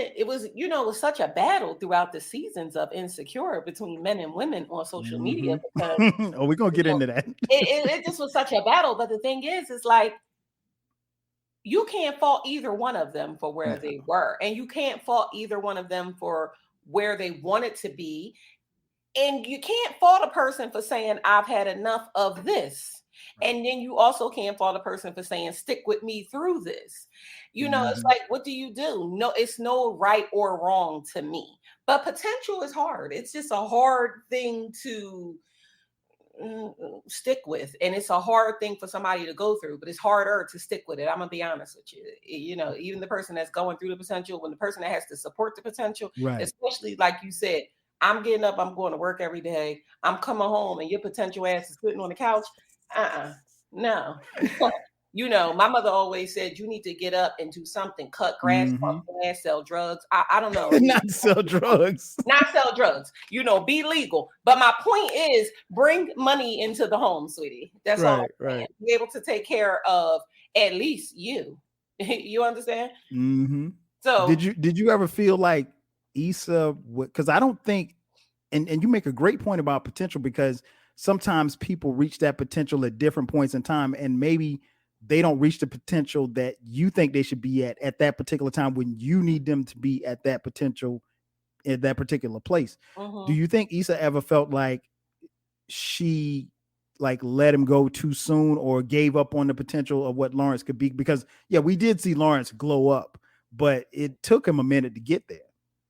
such a battle throughout the seasons of Insecure between men and women on social media. Because, we're going to get into that. it just was such a battle. But the thing is like, you can't fault either one of them for where they were. And you can't fault either one of them for where they wanted to be. And you can't fault a person for saying, I've had enough of this. And then you also can't fault a person for saying, stick with me through this. It's like, what do you do? No, it's no right or wrong to me. But potential is hard. It's just a hard thing to stick with. And it's a hard thing for somebody to go through, but it's harder to stick with it. I'm going to be honest with you. Even the person that's going through the potential, when the person that has to support the potential, especially like you said, I'm getting up, I'm going to work every day. I'm coming home and your potential ass is sitting on the couch. No. My mother always said you need to get up and do something, cut grass, sell drugs. I don't know. Not sell drugs. Not sell drugs. Be legal. But my point is bring money into the home, sweetie. That's all. Right. Be able to take care of at least you. You understand? So did you ever feel like Issa, because I don't think, and you make a great point about potential, because sometimes people reach that potential at different points in time, and maybe they don't reach the potential that you think they should be at that particular time when you need them to be at that potential in that particular place. Do you think Issa ever felt like she like let him go too soon or gave up on the potential of what Lawrence could be? Because we did see Lawrence glow up, but it took him a minute to get there.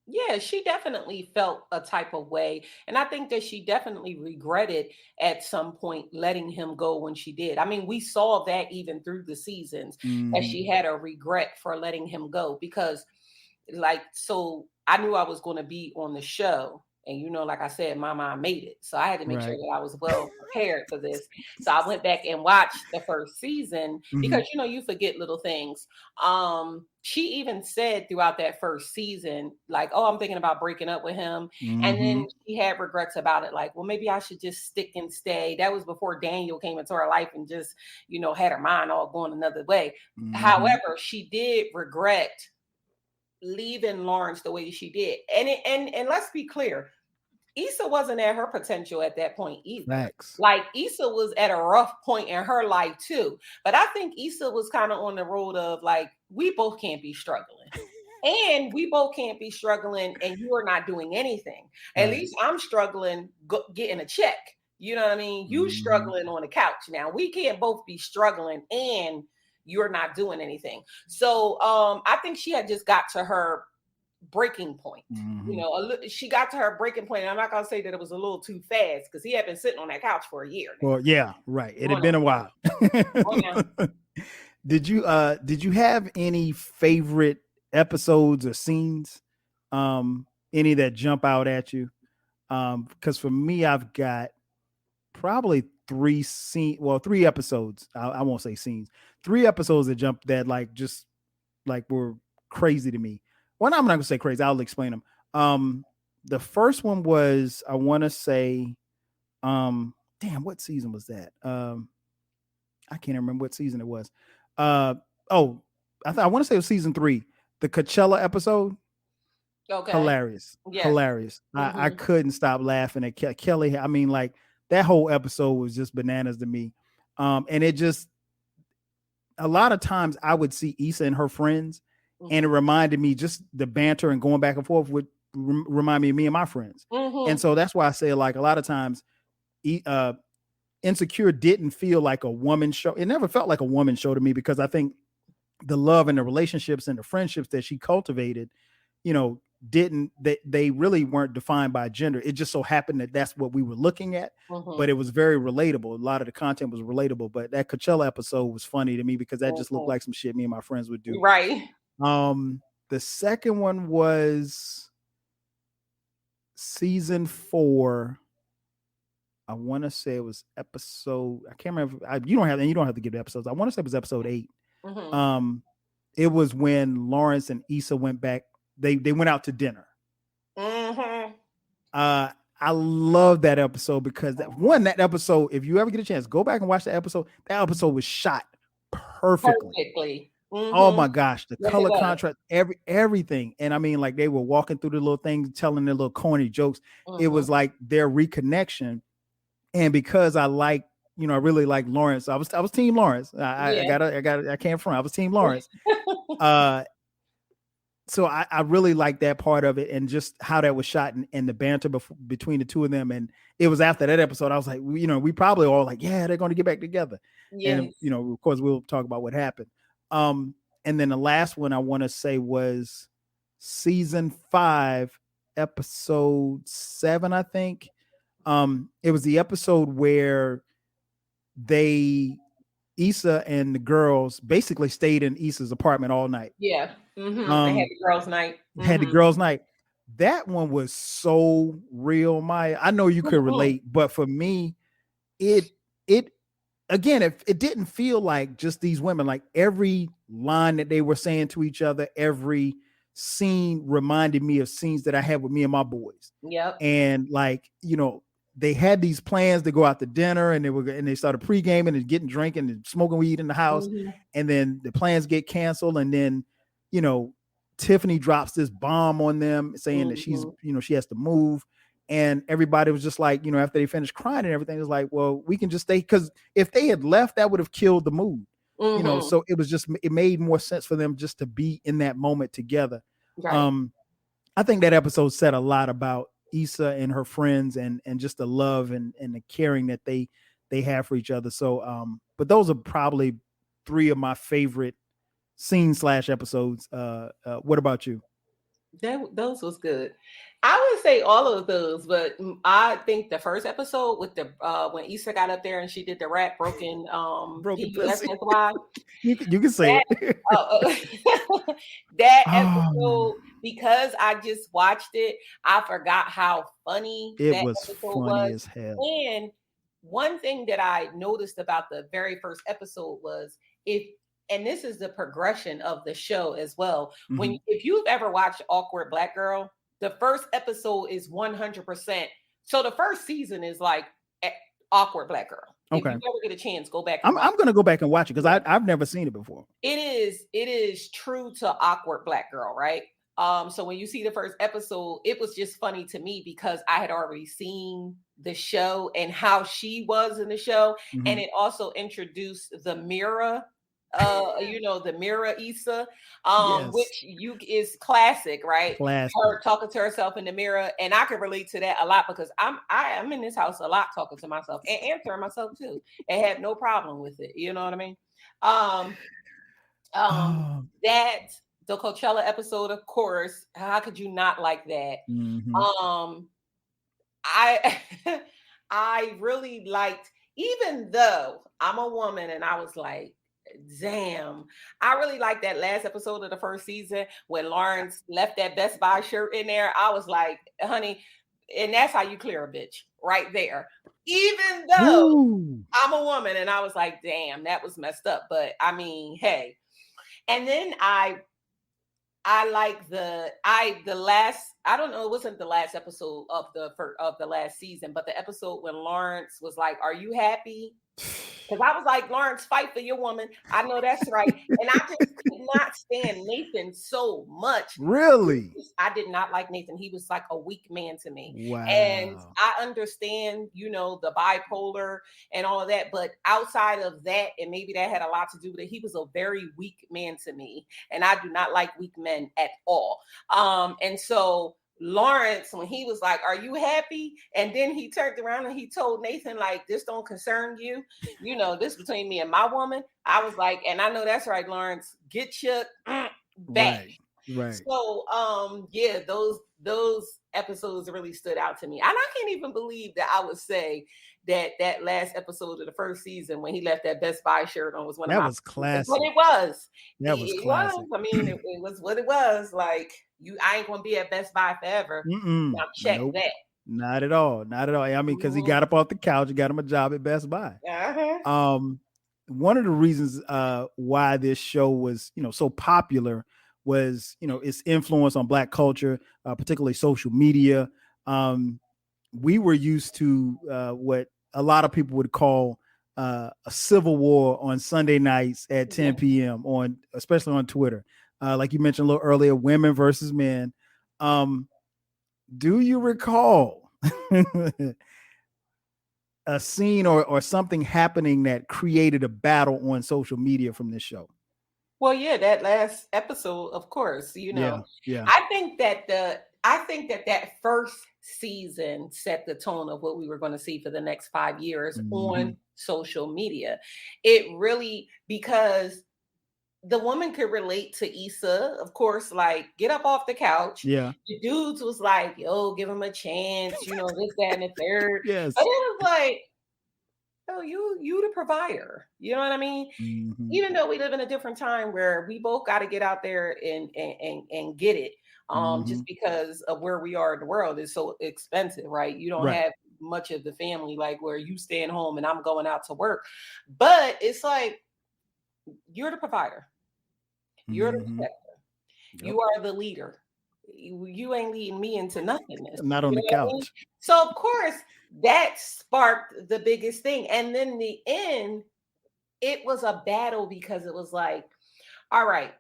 Yeah, she definitely felt a type of way. And I think that she definitely regretted at some point letting him go when she did. I mean, we saw that even through the seasons that she had a regret for letting him go because so I knew I was going to be on the show And like I said, my mom made it. So I had to make sure Right. that I was well prepared for this. So I went back and watched the first season because you forget little things. She even said throughout that first season, like, oh, I'm thinking about breaking up with him. And then she had regrets about it, like, well, maybe I should just stick and stay. That was before Daniel came into her life and just, had her mind all going another way. However, she did regret leaving Lawrence the way she did. And let's be clear, Issa wasn't at her potential at that point either. Facts. Like Issa was at a rough point in her life too. But I think Issa was kind of on the road of like, we both can't be struggling. And we both can't be struggling and you are not doing anything. At least I'm struggling getting a check. You know what I mean? You struggling on the couch now. We can't both be struggling and you're not doing anything. So I think she had just got to her breaking point. She got to her breaking point. And I'm not gonna say that it was a little too fast because he had been sitting on that couch for a year now. Well, yeah, right. It had been a while. Did you have any favorite episodes or scenes? Any that jump out at you? Because for me, I've got probably three episodes. I won't say scenes. 3 episodes that jumped that just were crazy to me. Well, I'm not gonna say crazy. I'll explain them. The first one was, I want to say, what season was that? I can't remember what season it was. I want to say it was season 3, the Coachella episode. Okay. Hilarious. Yeah. Hilarious. I couldn't stop laughing at Kelly. I mean, that whole episode was just bananas to me. And it just, a lot of times I would see Issa and her friends, and it reminded me, just the banter and going back and forth would remind me of me and my friends. And so that's why I say, a lot of times Insecure didn't feel like a woman show. It never felt like a woman show to me, because I think the love and the relationships and the friendships that she cultivated, they really weren't defined by gender. It just so happened that that's what we were looking at, but it was very relatable. A lot of the content was relatable, but that Coachella episode was funny to me because that just looked like some shit me and my friends would do. Right. The second one was season 4. I want to say it was episode, I can't remember. You don't have to give the episodes. I want to say it was episode 8. It was when Lawrence and Issa went back. They went out to dinner. I love that episode because that episode, if you ever get a chance, go back and watch the episode. That episode was shot perfectly. Oh my gosh, the color contrast, everything. And I mean, they were walking through the little things, telling their little corny jokes. It was like their reconnection. And because I really like Lawrence, I was team Lawrence. I can't front. I was team Lawrence. So I really like that part of it, and just how that was shot, and the banter between the two of them. And it was after that episode, I was like, we probably all like, yeah, they're going to get back together. Yes. And, of course, we'll talk about what happened. And then the last one I want to say was season 5, episode 7, I think. It was the episode where Issa and the girls basically stayed in Issa's apartment all night. Yeah. They had the girls' night. Had the girls' night. That one was so real, Maya. I know you could relate, but for me, it didn't feel like just these women. Like every line that they were saying to each other, every scene reminded me of scenes that I had with me and my boys. Yep. And they had these plans to go out to dinner, and they started pre-gaming and getting drinking and smoking weed in the house. And then the plans get canceled. And then, Tiffany drops this bomb on them saying that she's, she has to move. And everybody was just like, after they finished crying and everything, it was like, well, we can just stay. Because if they had left, that would have killed the mood. So it made more sense for them just to be in that moment together. Right. I think that episode said a lot about Issa and her friends, and just the love and the caring that they have for each other. So, but those are probably 3 of my favorite scene/episodes. What about you? Those was good. I would say all of those, but I think the first episode with the when Issa got up there and she did the rap broken you can say that, it. That episode because I just watched it, I forgot how funny It that was episode funny was. as hell. And one thing that I noticed about the very first episode was and this is the progression of the show as well. Mhm. If you've ever watched Awkward Black Girl, the first episode is 100%. So the first season is like Awkward Black Girl. If Okay. you ever get a chance, go back. And I'm gonna go back and watch it because I've never seen it before. It is true to Awkward Black Girl, right? So when you see the first episode, it was just funny to me because I had already seen the show and how she was in the show, Mhm. and it also introduced the mirror, the mirror Issa, Yes. which is classic, right? Classic. Her talking to herself in the mirror, and I can relate to that a lot because I'm in this house a lot talking to myself and answering myself too, and have no problem with it. You know what I mean? Oh. That the Coachella episode, of course. How could you not like that? Mhm. I I really liked, even though I'm a woman, and I was like, damn, I really liked that last episode of the first season when Lawrence left that Best Buy shirt in there. I was like, honey, and that's how you clear a bitch right there. Even though Ooh. I'm a woman, and I was like, damn, that was messed up. But I mean, hey. And then I like the last, I don't know, it wasn't the last episode of the last season, but the episode when Lawrence was like, "Are you happy?" Because I was like, Lawrence, fight for your woman. I know that's right. And I just could not stand Nathan so much. Really? I did not like Nathan. He was like a weak man to me. Wow. And I understand, the bipolar and all of that. But outside of that, and maybe that had a lot to do with it, he was a very weak man to me. And I do not like weak men at all. And so Lawrence, when he was like, "Are you happy?" And then he turned around and he told Nathan, like, "This don't concern you. This between me and my woman." I was like, and I know that's right, Lawrence, get your back. Right. So yeah, those episodes really stood out to me. And I can't even believe that I would say that last episode of the first season when he left that Best Buy shirt on was one of my was classic. But it was. That was classic. I mean, it was what it was. Like, I ain't gonna be at Best Buy forever. Now check that. Not at all. Not at all. I mean, because he got up off the couch and got him a job at Best Buy. Uh-huh. One of the reasons why this show was, so popular was, its influence on Black culture, particularly social media. We were used to what a lot of people would call a civil war on Sunday nights at 10 p.m. especially on Twitter. Like you mentioned a little earlier, women versus men. Do you recall a scene or something happening that created a battle on social media from this show? Well, yeah, that last episode, of course, Yeah. I think that first season set the tone of what we were going to see for the next 5 years on social media. It really, because the woman could relate to Issa, of course, like, get up off the couch. Yeah. The dudes was like, yo, give him a chance, this, that, and the third. Yes. But it was like, oh, you the provider. You know what I mean? Mm-hmm. Even though we live in a different time where we both got to get out there and get it. Just because of where we are in the world is so expensive, right? You don't have much of the family like where you staying home and I'm going out to work. But it's like, you're the provider. You're the protector. Yep. You are the leader. You ain't leading me into nothingness. Not on the couch. I mean? So of course that sparked the biggest thing. And then the end, it was a battle because it was like, all right,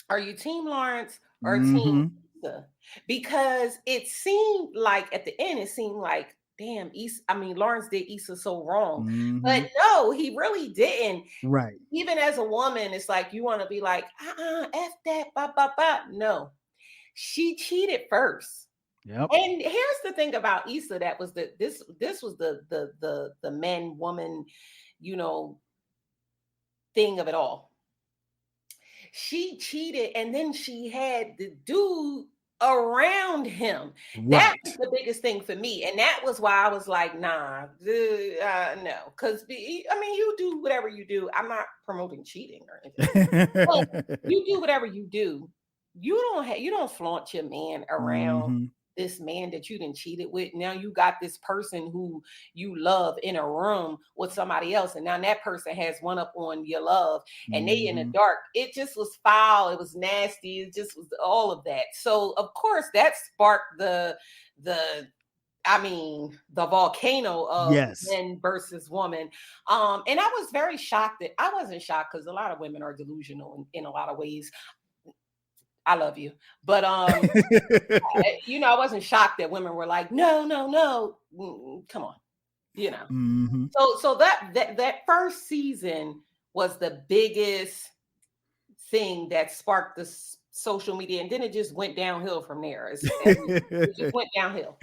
are you Team Lawrence or Team Issa? Because it seemed like at the end, it seemed like, damn, Lawrence did Issa so wrong. But no, he really didn't. Right. Even as a woman, it's like you want to be like, F that, blah, blah, blah. No, she cheated first. Yep. And here's the thing about Issa that was this was the man woman, thing of it all. She cheated, and then she had the dude around him. Right. That was the biggest thing for me, and that was why I was like, nah, no, because you do whatever you do. I'm not promoting cheating or anything. But you do whatever you do. you don't flaunt your man around Mhm. this man that you didn't cheated with. Now you got this person who you love in a room with somebody else, and now that person has one up on your love, and they in the Mhm. dark. It just was foul. It was nasty. It just was all of that. So of course that sparked the the volcano of Yes. men versus woman. And I was very shocked that I wasn't shocked because a lot of women are delusional in a lot of ways. I love you. But I wasn't shocked that women were like, no, no, no. Come on. You know. Mhm. So that first season was the biggest thing that sparked the social media, and then it just went downhill from there. It just went downhill.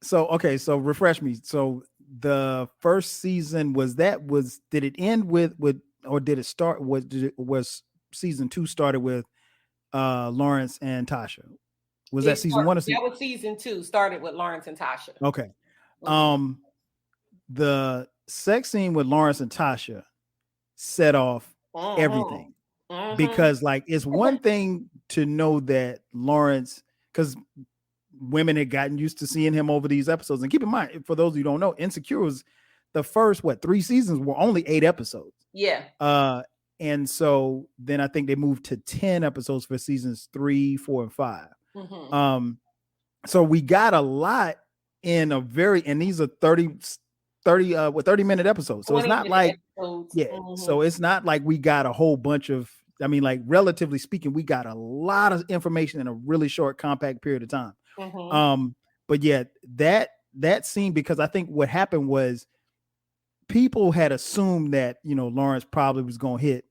So okay, so refresh me. So the first season did it end with or did it start was season 2 started with Lawrence and Tasha? Was that season 1 or That was season 2, started with Lawrence and Tasha. Okay. Mhm. The sex scene with Lawrence and Tasha set off Mhm. everything. Mhm. Because like it's one thing to know that Lawrence, because women had gotten used to seeing him over these episodes. And keep in mind, for those who don't know, Insecure was the first 3 seasons were only 8 episodes. Yeah. And so then I think they moved to 10 episodes for seasons 3, 4, and 5. Mhm. So we got a lot in and these are 30-minute episodes. So it's not 20-minute like episodes. yeah. Mhm. So it's not like we got a whole bunch of, I mean, like relatively speaking, we got a lot of information in a really short, compact period of time. Mhm. But yeah, that scene, because I think what happened was people had assumed that, Lawrence probably was going to hit,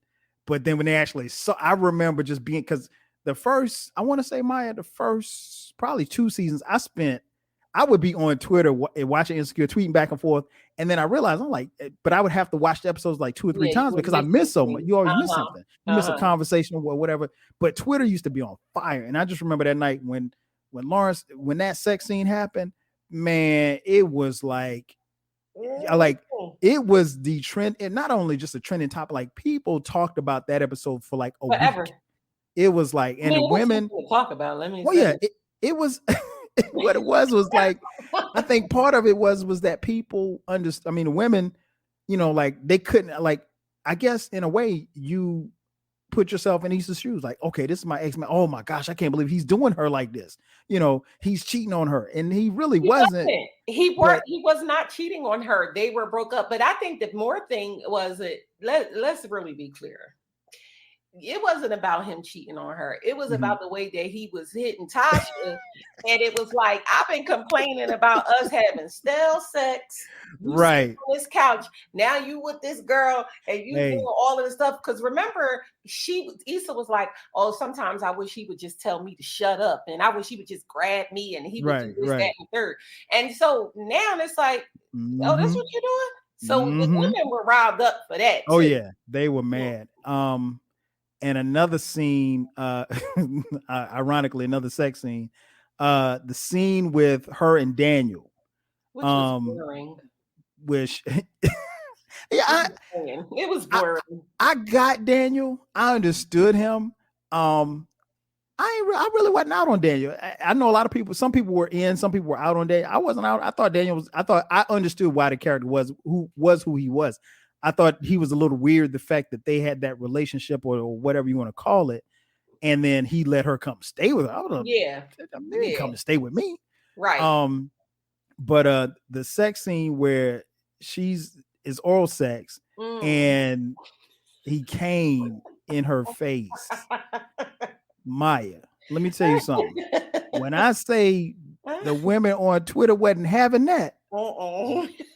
but then when they actually saw, I remember just being, because the first, I want to say, Maya, the first probably 2 seasons I would be on Twitter watching Insecure, tweeting back and forth. And then I realized I'm like, but I would have to watch the episodes like 2 or 3 Yeah, you times were because I miss so much. missing You always miss things. something. You miss a Uh-huh. conversation or whatever. But Twitter used to be on fire. And I just remember that night when Lawrence, when that sex scene happened, man, it was like Mhm. it was the trend, and not only just a trending topic, like people talked about that episode for like a Forever. week. It was like, and Man, the what's women, something to talk about? Let me well, say. yeah, it was what it was like, I think part of it was that people understood. I mean, the women, like they couldn't, like, I guess in a way you put yourself in Issa's shoes, like, okay, this is my ex-man. Oh my gosh, I can't believe he's doing her like this. He's cheating on her, and he really wasn't. He But was not cheating on her. They were broke up. But I think the more thing was let's really be clear. It wasn't about him cheating on her. It was about the way that he was hitting Tasha. And it was like, I've been complaining about us having stale sex. You right. sit on this couch. Now you with this girl and you doing all of this stuff. Because remember, Issa was like, oh, sometimes I wish he would just tell me to shut up. And I wish he would just grab me and he would do this, that, and third. And so now it's like, oh, that's what you're doing? So the women were riled up for that. Oh, yeah. They were mad. And another scene, ironically, another sex scene, the scene with her and Daniel, which was boring. Which, yeah, it was boring. I got Daniel. I understood him. I really wasn't out on Daniel. I know a lot of people. Some people were in. Some people were out on Daniel. I wasn't out. I thought I understood why the character was who he was. I thought he was a little weird, the fact that they had that relationship or whatever you want to call it. And then he let her come stay with her. Come to stay with me. Right. But the sex scene where is oral sex and he came in her face. Maya, let me tell you something. When I say the women on Twitter wasn't having that,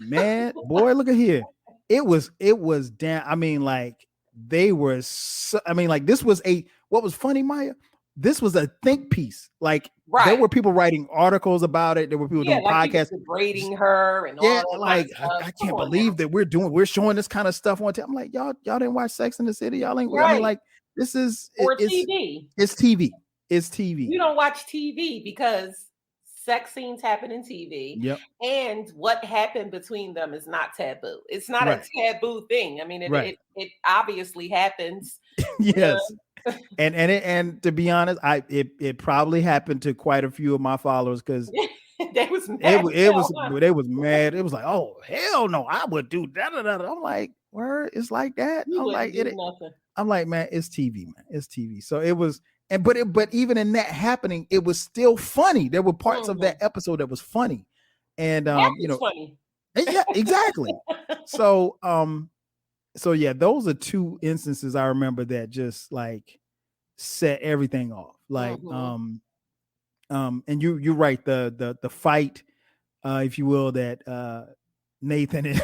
man, boy, look at here. It was damn. I mean, like they were. This was what was funny, Maya. This was a think piece. Like there were people writing articles about it. There were people doing podcasts, degrading her, and all like I can't believe that we're showing this kind of stuff on TV. I'm like, y'all didn't watch Sex in the City. Y'all ain't. Right. I mean, like this is TV. It's TV. It's TV. You don't watch TV because sex scenes happen in TV. Yep. And what happened between them is not taboo. It's not a taboo thing. I mean, it obviously happens. Yes. And to be honest, it probably happened to quite a few of my followers because They was mad. they was mad. It was like, oh hell no, I would do that. I'm like, word, it's like that. You I'm wouldn't like, do nothing. I'm like, man, it's TV, man. It's TV. So it was, but even in that happening, it was still funny. There were parts of that episode that was funny. And you know, funny. yeah, exactly. So so yeah, those are two instances I remember that just like set everything off. Like and you're right, the fight, if you will, that Nathan and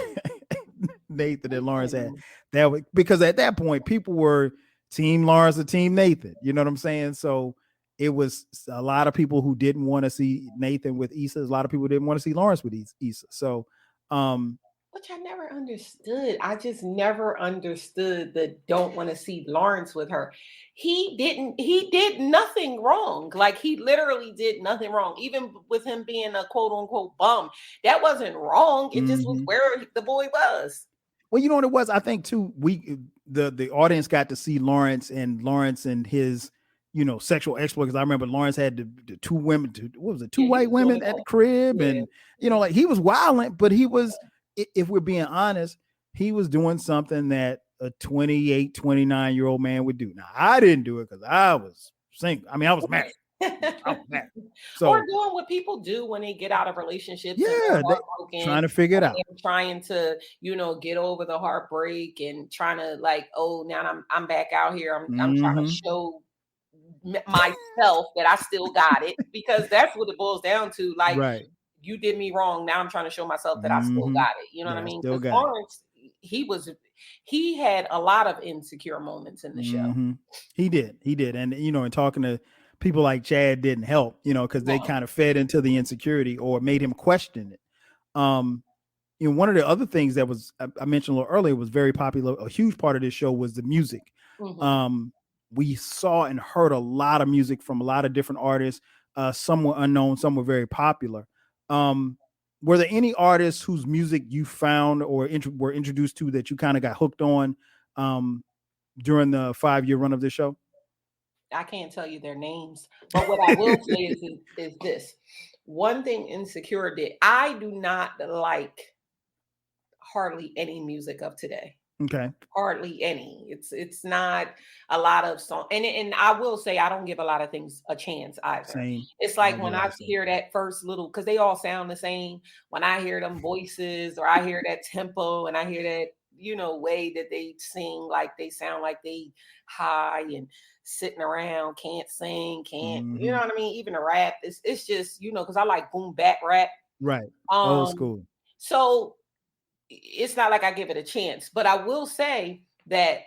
Nathan and Lawrence had, that was because at that point people were team Lawrence or team Nathan, you know what I'm saying? So it was a lot of people who didn't want to see Nathan with Issa, a lot of people didn't want to see Lawrence with Issa. So which I never understood. I just never understood the don't want to see Lawrence with her. He did nothing wrong. Like he literally did nothing wrong. Even with him being a quote unquote bum, that wasn't wrong. It just was where the boy was. Well, you know what it was? I think too, the audience got to see Lawrence and his, you know, sexual exploit. Because I remember Lawrence had the two women, what was it, two white women at the crib, and you know, like he was violent, but he was, if we're being honest, he was doing something that a 28, 29-year-old man would do. Now, I didn't do it because I was single. I mean, I was married. So, or doing what people do when they get out of relationships. Yeah, trying to figure it out. Trying to, you know, get over the heartbreak and trying to like, oh, now I'm back out here. I'm trying to show myself that I still got it, because that's what it boils down to. Like, right. You did me wrong. Now I'm trying to show myself that I still got it. You know what I mean? Because Lawrence, he had a lot of insecure moments in the show. He did. And, you know, and talking to people like Chad didn't help, you know, because they kind of fed into the insecurity or made him question it. You know, one of the other things that was, I mentioned a little earlier, was very popular. A huge part of this show was the music. We saw and heard a lot of music from a lot of different artists. Some were unknown, some were very popular. Were there any artists whose music you found or were introduced to that you kind of got hooked on during the 5-year run of this show? I can't tell you their names, but what I will say is this. One thing Insecure did, I do not like hardly any music of today. Okay. Hardly any. It's not a lot of song. And I will say I don't give a lot of things a chance either. Same. It's like when I hear that first little, because they all sound the same. When I hear them voices or I hear that tempo and I hear that, you know, way that they sing, like they sound like they high and sitting around, can't sing, you know what I mean? Even the rap, it's just, you know, because I like boom bap rap. Right. Old school. So it's not like I give it a chance, but I will say that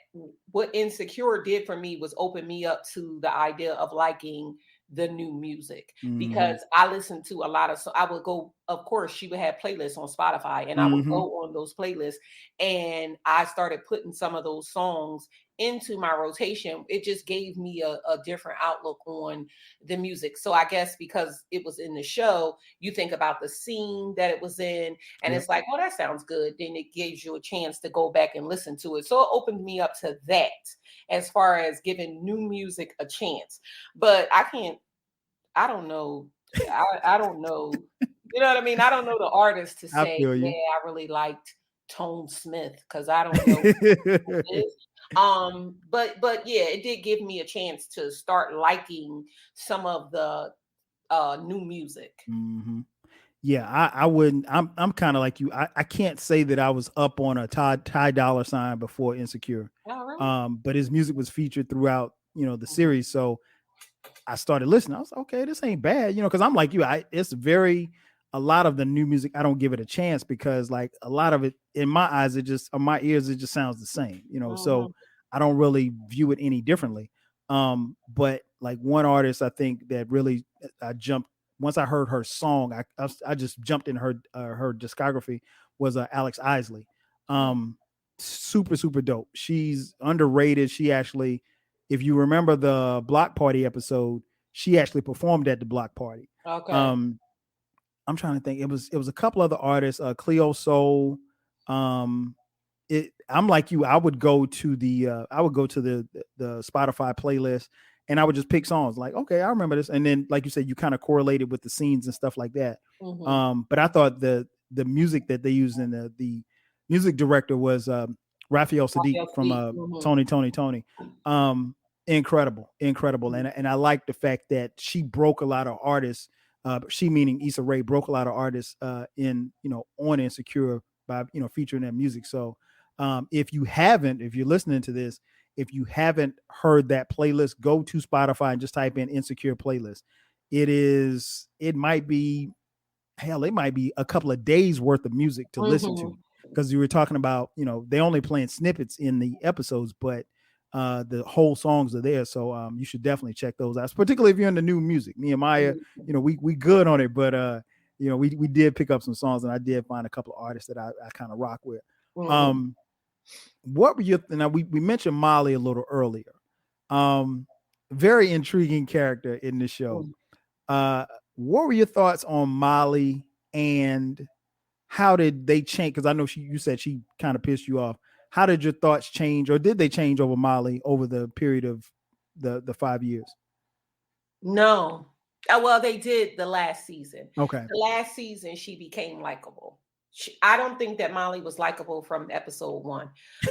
what Insecure did for me was open me up to the idea of liking the new music, because I listened to a lot of, so I would go, of course, she would have playlists on Spotify, and I would go on those playlists, and I started putting some of those songs into my rotation. It just gave me a different outlook on the music. So I guess because it was in the show, you think about the scene that it was in, and it's like, oh, that sounds good. Then it gives you a chance to go back and listen to it. So it opened me up to that as far as giving new music a chance. But I don't know. I don't know. You know what I mean? I don't know the artist to say, yeah, I really liked Tone Smith, because I don't know who it is. But yeah, it did give me a chance to start liking some of the new music. Yeah, I wouldn't. I'm kind of like you. I can't say that I was up on a Ty Dolla $ign before Insecure. Oh, really? But his music was featured throughout, you know, the series. So I started listening. I was like, okay, this ain't bad, you know, because I'm like you. A lot of the new music, I don't give it a chance, because like a lot of it in my eyes, on my ears, it just sounds the same, you know. So I don't really view it any differently. But like one artist, I think that really I jumped once I heard her song. I just jumped in her discography, was Alex Isley. Super dope. She's underrated. She actually, if you remember the Block Party episode, she actually performed at the Block Party. Okay. I'm trying to think. It was a couple other artists, Cleo Soul. I'm like you. I would go to the Spotify playlist, and I would just pick songs like, okay, I remember this, and then like you said, you kind of correlated with the scenes and stuff like that. But I thought the music that they used in the music director was Raphael Sadiq from Tony. Incredible, and I like the fact that she broke a lot of artists. She meaning Issa Rae broke a lot of artists in on Insecure by featuring their music. So if you're listening to this, if you haven't heard that playlist, go to Spotify and just type in Insecure playlist. It might be a couple of days worth of music to listen to, because you were talking about, they only playing snippets in the episodes, but the whole songs are there. So you should definitely check those out, particularly if you're into new music. Me and Maya, we good on it, but we did pick up some songs, and I did find a couple of artists that I kind of rock with. What were your, now we mentioned Molly a little earlier. Very intriguing character in the show. What were your thoughts on Molly, and how did they change? Because I know you said she kind of pissed you off. How did your thoughts change, or did they change over Molly over the period of the 5 years? No. Well, they did the last season. Okay. The last season, she became likable. I don't think that Molly was likable from episode 1.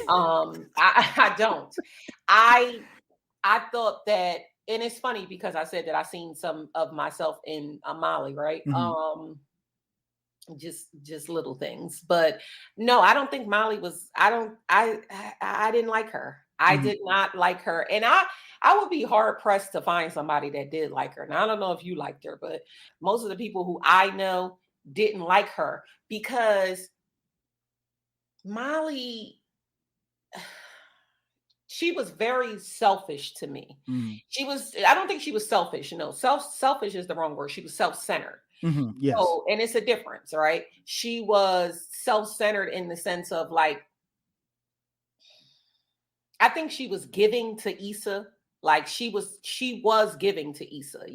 I don't. I thought that, and it's funny because I said that I seen some of myself in Molly, right? Just little things, but no, I don't think Molly was. I didn't like her. I did not like her, and I would be hard pressed to find somebody that did like her. Now I don't know if you liked her, but most of the people who I know didn't like her, because Molly, she was very selfish to me. I don't think she was selfish. No, selfish is the wrong word. She was self-centered. Yes. So, and it's a difference, right? She was self-centered in the sense of, like, I think she was giving to Issa. Like, she was giving to Issa,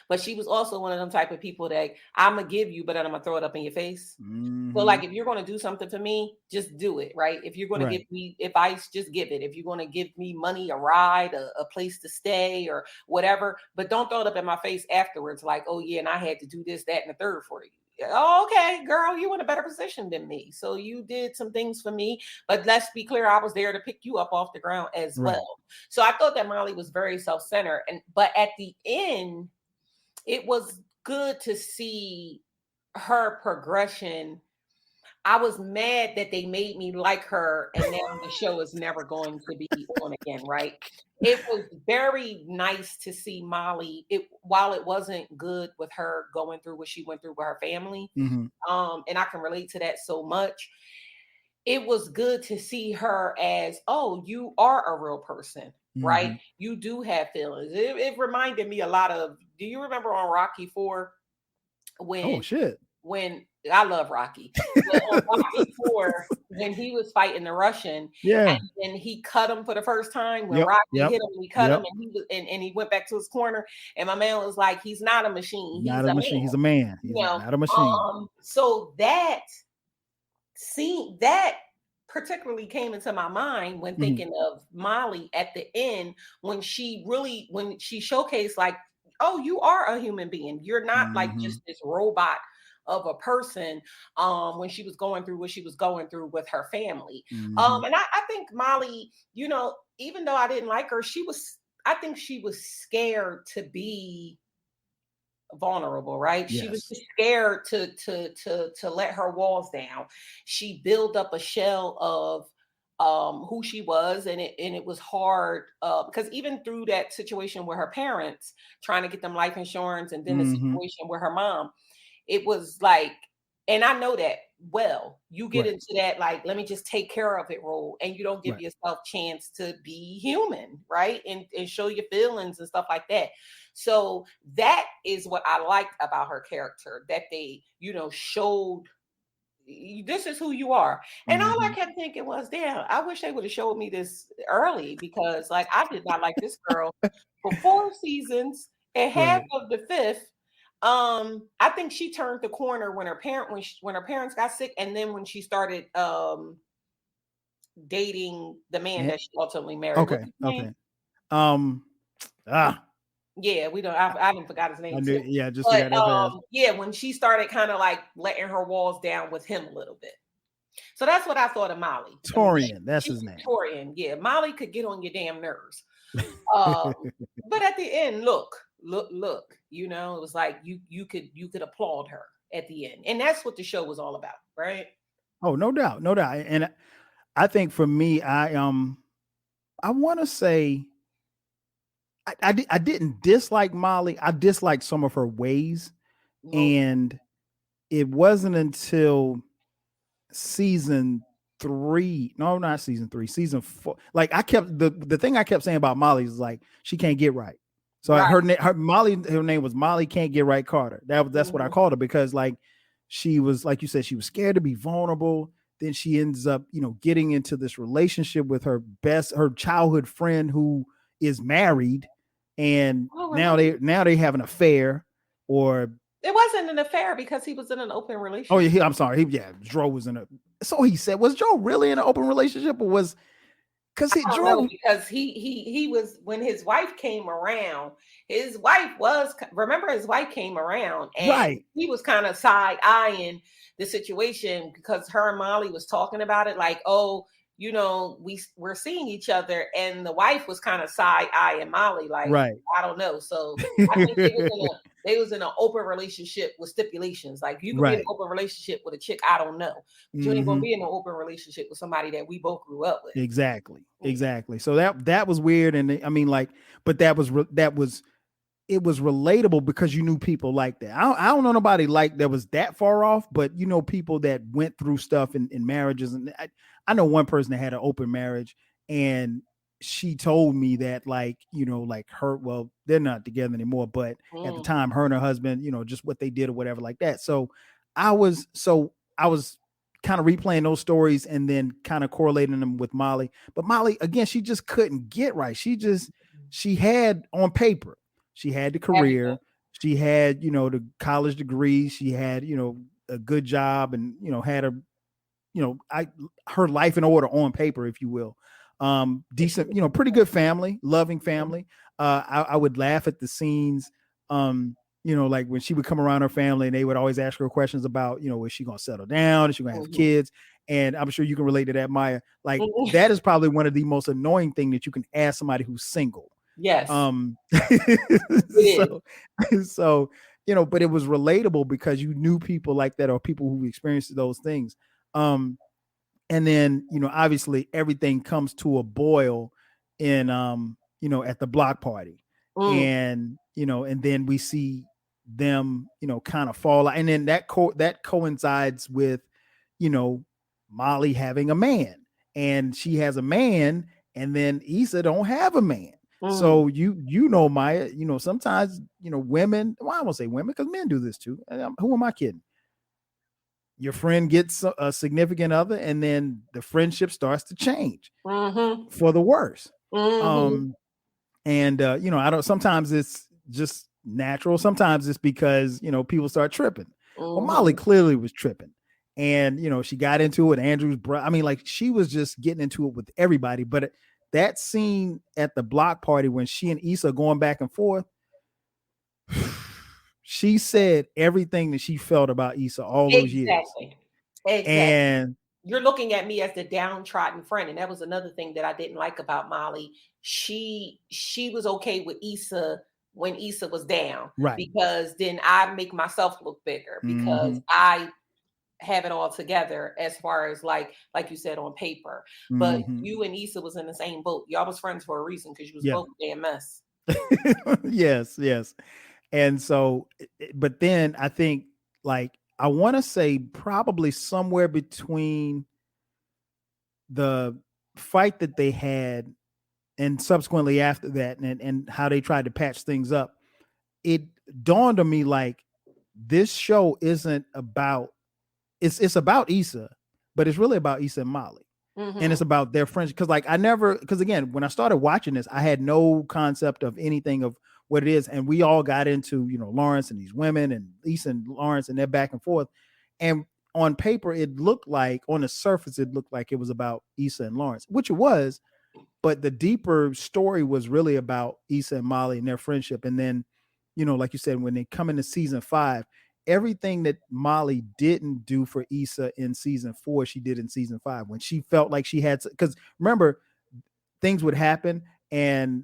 but she was also one of them type of people that I'm gonna give you, but then I'm gonna throw it up in your face. So, like, if you're gonna do something for me, just do it, right? If you're gonna give me advice, just give it. If you're gonna give me money, a ride, a place to stay, or whatever, but don't throw it up in my face afterwards, like, oh yeah, and I had to do this, that, and the third for you. Oh, okay, girl, you in a better position than me. So you did some things for me, but let's be clear, I was there to pick you up off the ground as well. So I thought that Molly was very self-centered, but at the end, it was good to see her progression. I was mad that they made me like her, and now the show is never going to be on again, right? It was very nice to see Molly, while it wasn't good with her going through what she went through with her family, and I can relate to that so much. It was good to see her as, oh, you are a real person, right? You do have feelings. It reminded me a lot of, do you remember on Rocky IV when I love Rocky. On Rocky IV, when he was fighting the Russian, and he cut him for the first time. When Rocky hit him, he cut him, and he was, and he went back to his corner. And my man was like, "He's not a machine. He's a machine. He's a man. He's not a machine." So that scene, that particularly came into my mind when thinking of Molly at the end, when she showcased, like, oh, you are a human being. You're not like just this robot of a person, when she was going through what she was going through with her family. And I think Molly, even though I didn't like her, I think she was scared to be vulnerable, right? She was scared to let her walls down. She built up a shell of who she was, and it was hard, because even through that situation with her parents trying to get them life insurance, and then the situation with her mom, it was like, and I know that well, you get into that, like, let me just take care of it role, and you don't give yourself chance to be human, right? And show your feelings and stuff like that. So that is what I liked about her character, that they, showed, this is who you are. And all I kept thinking was, damn, I wish they would have showed me this early, because, like, I did not like this girl for 4 seasons and half of the 5th. I think she turned the corner when her parents got sick, and then when she started dating the man Yeah. that she ultimately married. What's Okay. his name? Okay. Um. Ah. Yeah, we don't. I haven't forgot his I name knew. too. Yeah. Just But forgot that fast. yeah, when she started kind of like letting her walls down with him a little bit. So that's what I thought of Molly. I mean, Torian. That's she his was name. Torian. Yeah, Molly could get on your damn nerves. Um, but at the end, look. You know, it was like you could applaud her at the end, and that's what the show was all about, right? Oh, no doubt, no doubt. And I think for me, I want to say I didn't dislike Molly. I disliked some of her ways, No, and it wasn't until season 3. No, not season 3. Season 4. Like I kept the thing I kept saying about Molly is like she can't get right. So right. her name was Molly Can't Get Right Carter. That's what I Mhm. called her because like she was like you said she was scared to be vulnerable. Then she ends up getting into this relationship with her childhood friend who is married, and Oh, now really? they have an affair or. It wasn't an affair because he was in an open Oh relationship. yeah, I'm sorry. Dro was in a. So he said, was Joe really in an open relationship, or was because I don't know because he was when his wife came around. His wife was remember his wife came around and right? he was kind of side eyeing the situation because her and Molly was talking about it like, oh, we're seeing each other, and the wife was kind of side eyeing Molly like, Right. I don't know. So I think they was in an open relationship with stipulations. Like you could be in an Right. open relationship with a chick I don't know, but you ain't gonna Mhm. be in an open relationship with somebody that we both grew up with. Exactly. Yeah. Exactly. So that was weird, and I mean, like, but that was it was relatable because you knew people like that. I don't know nobody like that was that far off, but people that went through stuff in marriages, and I know one person that had an open marriage, and she told me that like like well they're not together anymore, but at the Mm. time her and her husband just what they did or whatever like that. I was kind of replaying those stories and then kind of correlating them with Molly. But Molly, again, she just couldn't get right. She had on paper, she had the Everything. career, she had, the college degree, she had, a good job and, had her life in order on paper, if you will. Decent, pretty good family, loving family. I would laugh at the scenes, like when she would come around her family and they would always ask her questions about, is she going to settle down? Is she going to have kids? And I'm sure you can relate to that, Maya. Like that is probably one of the most annoying thing that you can ask somebody who's single. Yes. So, but it was relatable because you knew people like that or people who experienced those things. And then, obviously everything comes to a boil in, at the block party. And, and then we see them, kind of fall out. And then that coincides with, Molly having a man, and she has a man, and then Issa don't have a man. So Maya, sometimes, women, well, I won't say women because men do this too. Who am I kidding? Your friend gets a significant other, and then the friendship starts to change for the worse. And I don't. Sometimes it's just natural. Sometimes it's because people start tripping. Well, Molly clearly was tripping, and she got into it. Andrew's brother. I mean, like she was just getting into it with everybody. But that scene at the block party when she and Issa are going back and forth. She said everything that she felt about Issa all those years. Exactly. And you're looking at me as the downtrodden friend. And that was another thing that I didn't like about Molly. She was okay with Issa when Issa was down. Right. Because then I make myself look bigger because I have it all together as far as like you said on paper. But you and Issa was in the same boat. Y'all was friends for a reason because you was both a damn mess. Yes. And so, but then I think like, I want to say probably somewhere between the fight that they had and subsequently after that and how they tried to patch things up, it dawned on me like this show isn't about, it's about Issa, but it's really about Issa and Molly. And it's about their friendship. Because again, when I started watching this, I had no concept of anything of what it is. And we all got into, Lawrence and these women and Issa and Lawrence and they're back and forth. And on paper, it looked like, on the surface, it looked like it was about Issa and Lawrence, which it was, but the deeper story was really about Issa and Molly and their friendship. And then, like you said, when they come into season 5, everything that Molly didn't do for Issa in season 4, she did in season 5, when she felt like she had to, because remember, things would happen and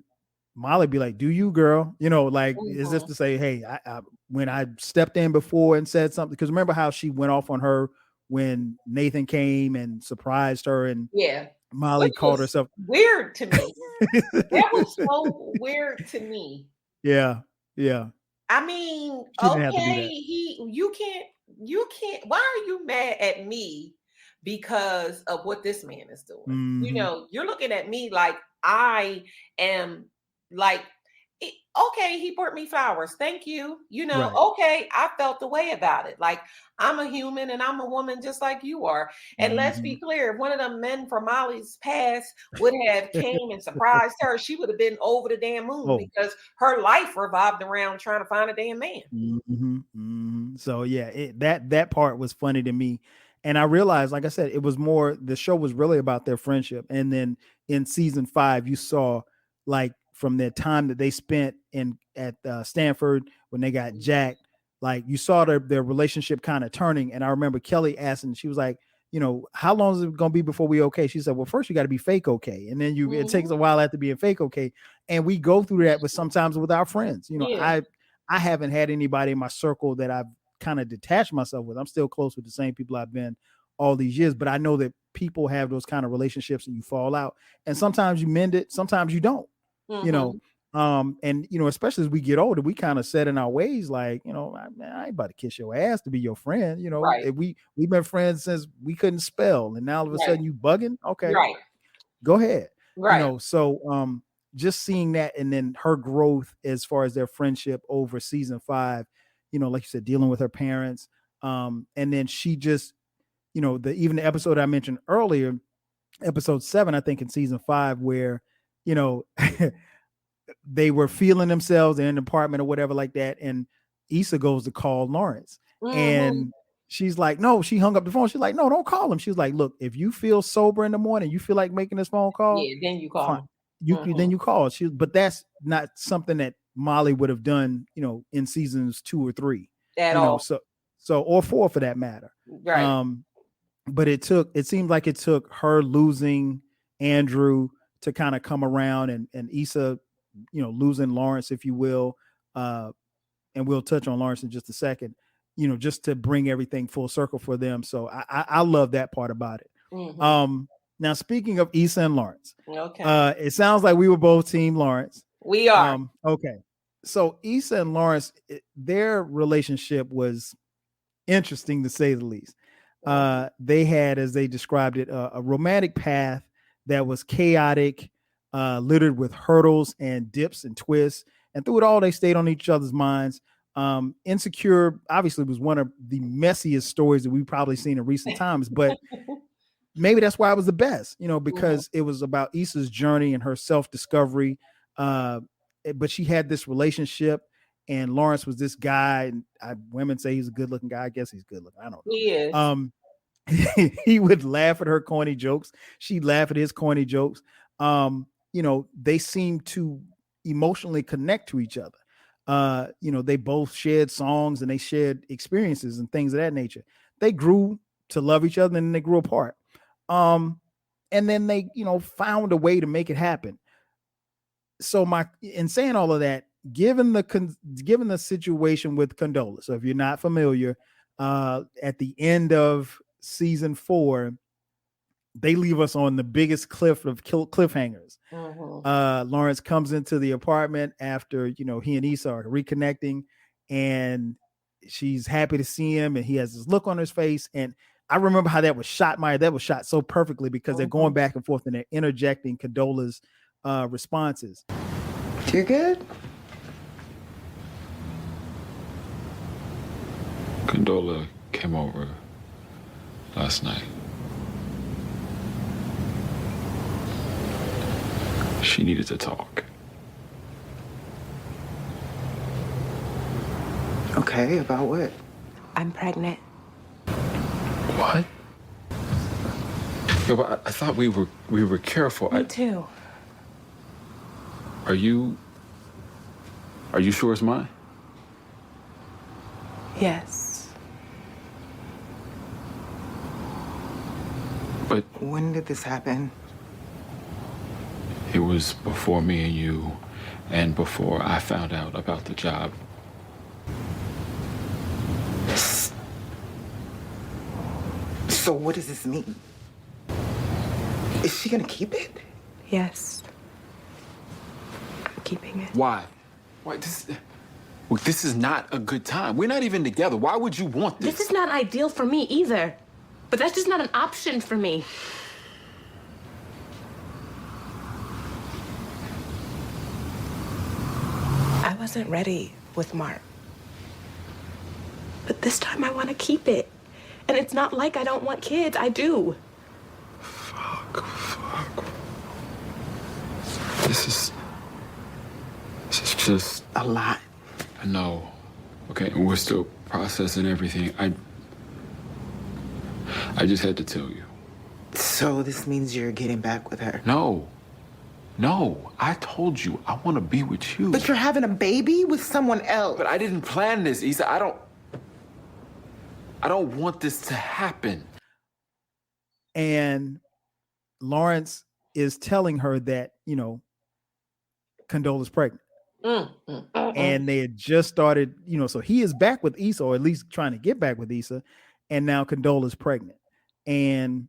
Molly be like, "Do you, girl?" Like, is this to say, hey, I when I stepped in before and said something? Because remember how she went off on her when Nathan came and surprised her, and Yeah. Molly Which called was herself. weird to me. That was so weird to me. Yeah. I mean, She didn't have to do okay, that. you can't. Why are you mad at me because of what this man is doing? Mhm. You're looking at me like I am like, okay, he brought me flowers. Thank you. Right. Okay, I felt the way about it. Like, I'm a human and I'm a woman just like you are. And let's be Mhm. clear, if one of them men from Molly's past would have came and surprised her, she would have been over the damn moon Oh. because her life revolved around trying to find a damn man. So yeah, that part was funny to me, and I realized, like I said, it was more, the show was really about their friendship. And then in season 5, you saw, like, from their time that they spent at Stanford when they got jacked, like, you saw their relationship kind of turning. And I remember Kelly asking, she was like, how long is it going to be before we okay? She said, well, first you got to be fake okay, and then it takes a while after being fake okay. And we go through that sometimes with our friends. Yeah. I haven't had anybody in my circle that I've kind of detached myself with. I'm still close with the same people I've been all these years, but I know that people have those kind of relationships and you fall out, and sometimes you mend it, sometimes you don't. And especially as we get older, we kind of set in our ways, like, I ain't about to kiss your ass to be your friend. Right. We've been friends since we couldn't spell, and now all of a Right. sudden you bugging. Okay, Right. go ahead. Right. So just seeing that, and then her growth as far as their friendship over season 5, like you said, dealing with her parents, and then she just, even the episode I mentioned earlier, episode 7, I think, in season 5, where they were feeling themselves in an apartment or whatever like that, and Issa goes to call Lawrence, and she's like, no, she hung up the phone. She's like, no, don't call him. She was like, look, if you feel sober in the morning, you feel like making this phone call, Yeah, then you call fine. Then you call. But that's not something that Molly would have done, in seasons 2 or 3 at all. So or 4 for that matter. Right. But it seemed like it took her losing Andrew to kind of come around, and Issa, losing Lawrence, if you will. And we'll touch on Lawrence in just a second, just to bring everything full circle for them. So I love that part about it. Now, speaking of Issa and Lawrence, okay, it sounds like we were both team Lawrence. We are. Okay. So Issa and Lawrence, their relationship was interesting to say the least. They had, as they described it, a romantic path that was chaotic, littered with hurdles and dips and twists. And through it all, they stayed on each other's minds. Insecure, obviously, was one of the messiest stories that we've probably seen in recent times, but maybe that's why it was the best, because it was about Issa's journey and her self-discovery. But she had this relationship, and Lawrence was this guy, and women say he's a good-looking guy. I guess he's good looking. I don't know. He is. He would laugh at her corny jokes. She'd laugh at his corny jokes. They seem to emotionally connect to each other. They both shared songs and they shared experiences and things of that nature. They grew to love each other, and then they grew apart. And then they, found a way to make it happen. So in saying all of that, given the situation with Condola, so if you're not familiar, at the end of season 4, they leave us on the biggest cliffhangers. Lawrence comes into the apartment after, he and Issa are reconnecting, and she's happy to see him, and he has this look on his face. And I remember how that was shot, Maya. That was shot so perfectly, because they're going back and forth and they're interjecting Condola's responses. You're good? Condola came over last night. She needed to talk. Okay, about what? I'm pregnant. What? Yo, but I thought we were careful. Me too. Are you sure it's mine? Yes. But When did this happen? it was before me and you, and before I found out about the job. So what does this mean? Is she gonna keep it? Yes. I'm keeping it. Why? Why Look, this is not a good time. We're not even together. Why would you want this? This is not ideal for me either. But that's just not an option for me. I wasn't ready with Mark. But this time I want to keep it. And it's not like I don't want kids. I do. Fuck. This is just A lot. I know. Okay, and we're still processing everything. I just had to tell you. So this means you're getting back with her. No, I told you I want to be with you. But you're having a baby with someone else. But I didn't plan this, Issa. I don't want this to happen. And Lawrence is telling her that, Condola's pregnant. And they had just started, so he is back with Issa, or at least trying to get back with Issa, and now Condola's pregnant. And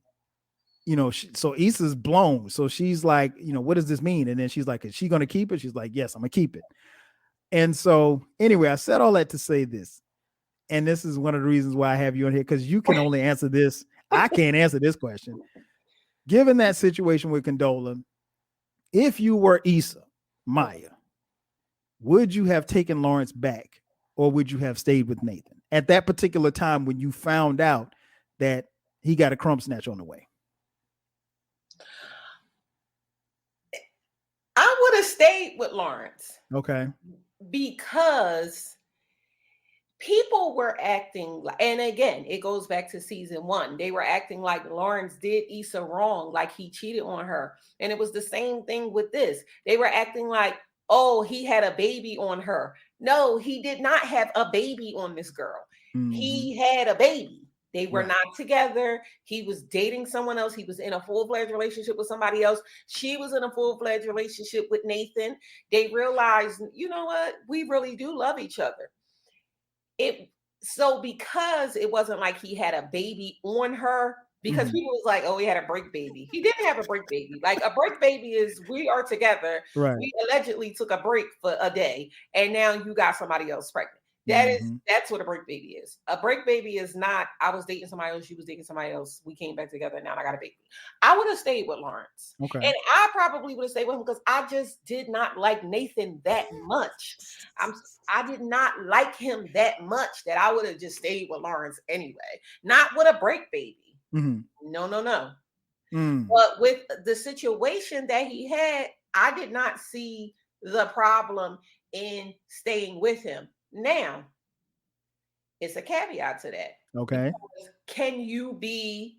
so Issa's blown. So she's like, what does this mean? And then she's like, is she gonna keep it? She's like, yes, I'm gonna keep it. And so anyway, I said all that to say this. And this is one of the reasons why I have you on here, because you can only answer this. I can't answer this question. Given that situation with Condola, if you were Issa, Maya, would you have taken Lawrence back, or would you have stayed with Nathan at that particular time when you found out that he got a crumb snatch on the way? I would have stayed with Lawrence. Okay. Because people were acting like, and again, it goes back to season 1. They were acting like Lawrence did Issa wrong, like he cheated on her. And it was the same thing with this. They were acting like, oh, he had a baby on her. No, he did not have a baby on this girl. Mm-hmm. He had a baby. They were Right. not together. He was dating someone else. He was in a full-fledged relationship with somebody else. She was in a full-fledged relationship with Nathan. They realized, you know what? We really do love each other. So because it wasn't like he had a baby on her, because people was like, oh, he had a break baby. He didn't have a break baby. Like, a break baby is, we are together. Right. We allegedly took a break for a day, and now you got somebody else pregnant. That's what a break baby is. A break baby is not, I was dating somebody else, you was dating somebody else, we came back together, and now I got a baby. I would have stayed with Lawrence. Okay. And I probably would have stayed with him because I just did not like Nathan that much. I did not like him that much that I would have just stayed with Lawrence anyway. Not with a break baby. Mm-hmm. No. Mm. But with the situation that he had, I did not see the problem in staying with him. Now, it's a caveat to that. Okay. Can you be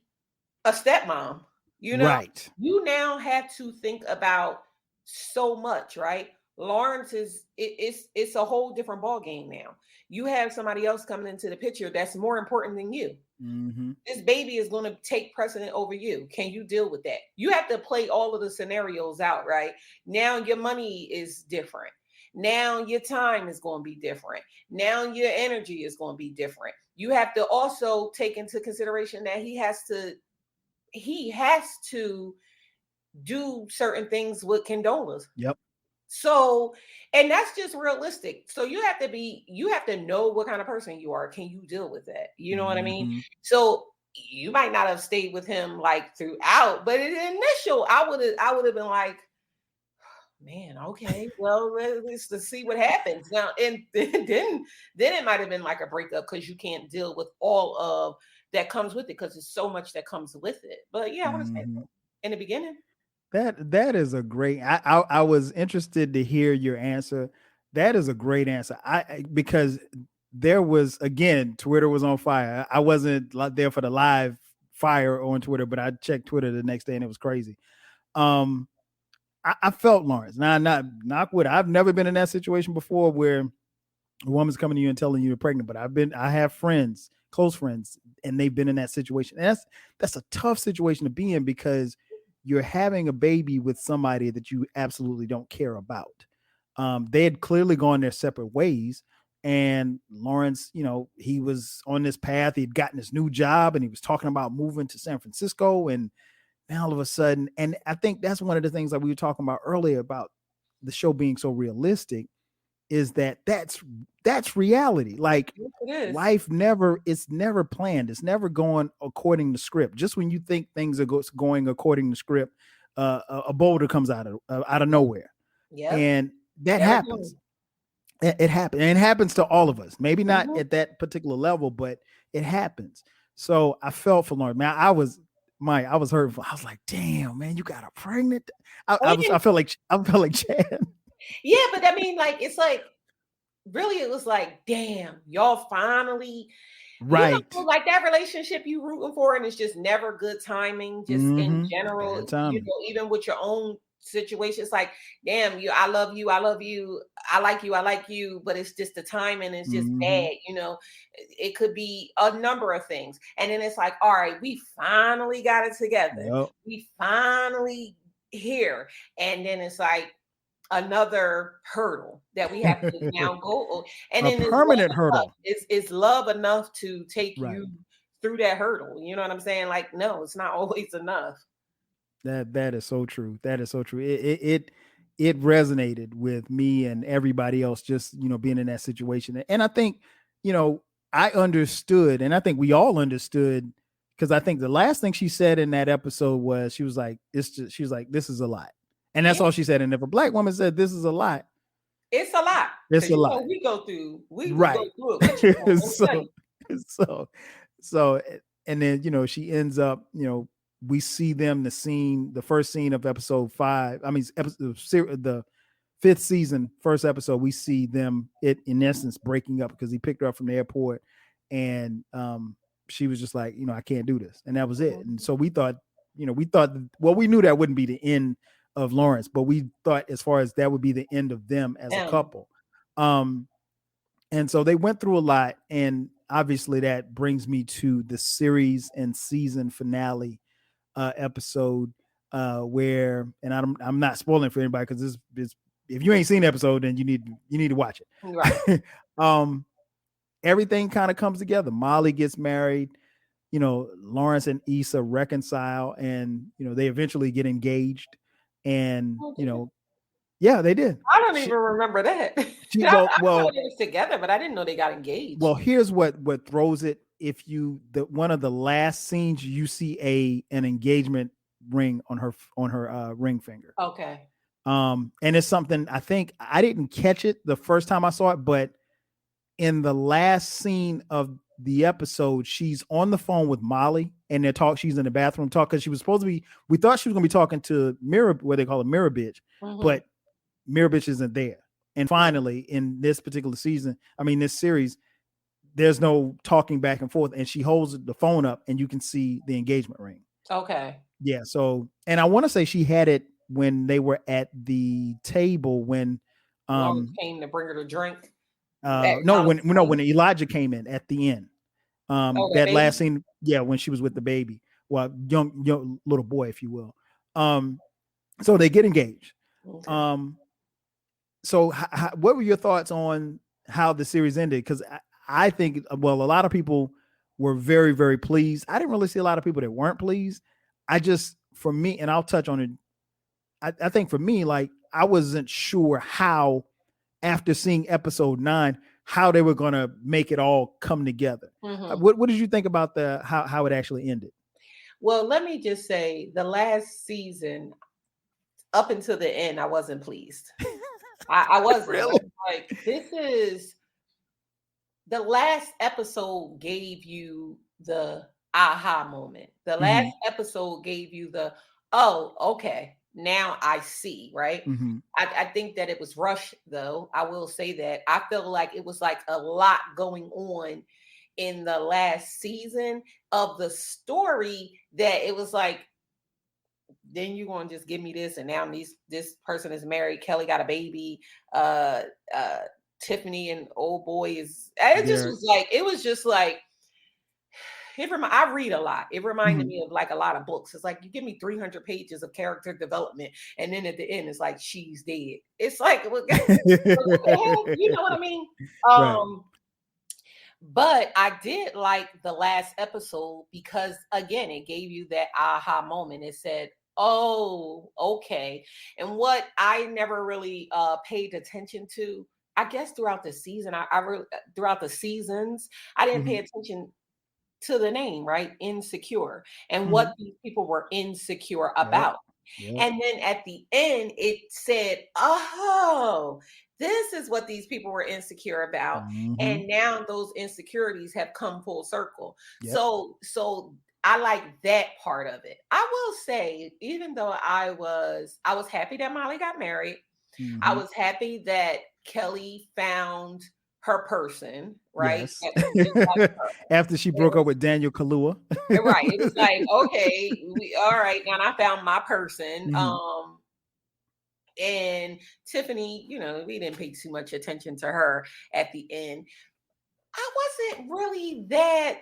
a stepmom? Right. You now have to think about so much, right? Lawrence it's a whole different ball game now. You have somebody else coming into the picture that's more important than you. Mm-hmm. This baby is going to take precedent over you. Can you deal with that? You have to play all of the scenarios out, right? Now your money is different. Now your time is going to be different. Now your energy is going to be different. You have to also take into consideration that he has to do certain things with Condolas. Yep. So, and that's just realistic. So you have to know what kind of person you are. Can you deal with that? You know what I mean? So you might not have stayed with him like throughout, but in the initial, I would have been like, man, okay, well, let's see what happens now. And then it might have been like a breakup because you can't deal with all of that comes with it because there's so much that comes with it. But yeah, I want to say in the beginning. That is a great. I was interested to hear your answer. That is a great answer. Because there was, again, Twitter was on fire. I wasn't there for the live fire on Twitter, but I checked Twitter the next day and it was crazy. I felt Lawrence. Now, not knock wood. I've never been in that situation before where a woman's coming to you and telling you you're pregnant, but I have friends, close friends, and they've been in that situation. And that's a tough situation to be in because you're having a baby with somebody that you absolutely don't care about. They had clearly gone their separate ways. And Lawrence, he was on this path. He'd gotten his new job and he was talking about moving to San Francisco. And now all of a sudden, and I think that's one of the things that we were talking about earlier about the show being so realistic, is that's reality. Like life it's never planned. It's never going according to script. Just when you think things are going according to script, a boulder comes out of nowhere. Yeah. And that happens. It happens. And it happens to all of us. Maybe not at that particular level, but it happens. So I felt for Lauren. Man, I was hurtful. I was like, damn, man, you got her pregnant. I felt like Chad. Yeah, but I mean, like, it's like, really, it was like, damn, y'all finally, right? Like that relationship you rooting for, and it's just never good timing. Just in general, even with your own situation, it's like, damn, I love you, I like you, but it's just the timing is just bad. It could be a number of things, and then it's like, all right, we finally got it together. Yep. We finally here, and then it's like another hurdle that we have to now go, and then a permanent hurdle. Is love enough to take you through that hurdle? You know what I'm saying? Like, no, it's not always enough. That is so true. That is so true. It resonated with me and everybody else, just being in that situation. And I think I understood, and I think we all understood, because I think the last thing she said in that episode was she was like, this is a lot. And that's all she said. And if a black woman said this is a lot, it's a lot. It's a lot. We go through it. So, and then, she ends up, we see them, the first scene of episode 5. I mean, the 5th season, first episode, we see them, in essence, breaking up because he picked her up from the airport. And she was just like, I can't do this. And that was it. And so we thought, we knew that wouldn't be the end of Lawrence, but we thought as far as that would be the end of them as a couple. And so they went through a lot. And obviously that brings me to the series and season finale episode where, and I'm not spoiling for anybody because this is, if you ain't seen the episode, then you need to watch it. Right. Everything kind of comes together. Molly gets married, Lawrence and Issa reconcile, and they eventually get engaged. And yeah, they did. I don't even remember that. I know they was together, but I didn't know they got engaged. Well, here's what throws it. If one of the last scenes, you see an engagement ring on her ring finger. Okay. And it's something, I think I didn't catch it the first time I saw it, but in the last scene of the episode, she's on the phone with Molly and she's in the bathroom talking, because she was supposed to be, we thought she was going to be talking to what they call a Mirror Bitch, but Mirror Bitch isn't there. And finally, in this particular this series, there's no talking back and forth, and she holds the phone up and you can see the engagement ring. Okay. Yeah. So, and I want to say she had it when they were at the table when came to bring her to drink. When Elijah came in at the end. That last scene, when she was with the baby, well, young little boy, if you will. So they get engaged. Okay. So what were your thoughts on how the series ended? Because I think, a lot of people were very, very pleased. I didn't really see a lot of people that weren't pleased. For me, and I'll touch on it. I think for me, like, I wasn't sure how, after seeing episode 9, how they were going to make it all come together. What did you think about how it actually ended? Well, let me just say, the last season, up until the end, I wasn't pleased. I wasn't. Really? Like, this is the last episode gave you the aha moment. The last episode gave you the, oh, okay, now I see, right? I think that it was rushed, though. I will say that. I felt like it was like a lot going on in the last season of the story that it was like, then you're going to just give me this, and now this person is married, Kelly got a baby, Tiffany and old boy is, it just was like, it was just like, I read a lot. It reminded me of like a lot of books. It's like you give me 300 pages of character development, and then at the end, it's like she's dead. It's like, you know what I mean? Right. But I did like the last episode because again, it gave you that aha moment. It said, "Oh, okay." And what I never really paid attention to, I guess throughout the season, throughout the seasons, I didn't pay attention to the name, right? Insecure, and what these people were insecure about. Yep. And then at the end, it said, oh, this is what these people were insecure about. And now those insecurities have come full circle. Yep. So I like that part of it. I will say, even though I was happy that Molly got married, I was happy that Kelly found her person, right? Yes. After she broke up with Daniel Kaluuya. Right. It was like, okay, all right, now I found my person. And Tiffany, we didn't pay too much attention to her at the end. I wasn't really that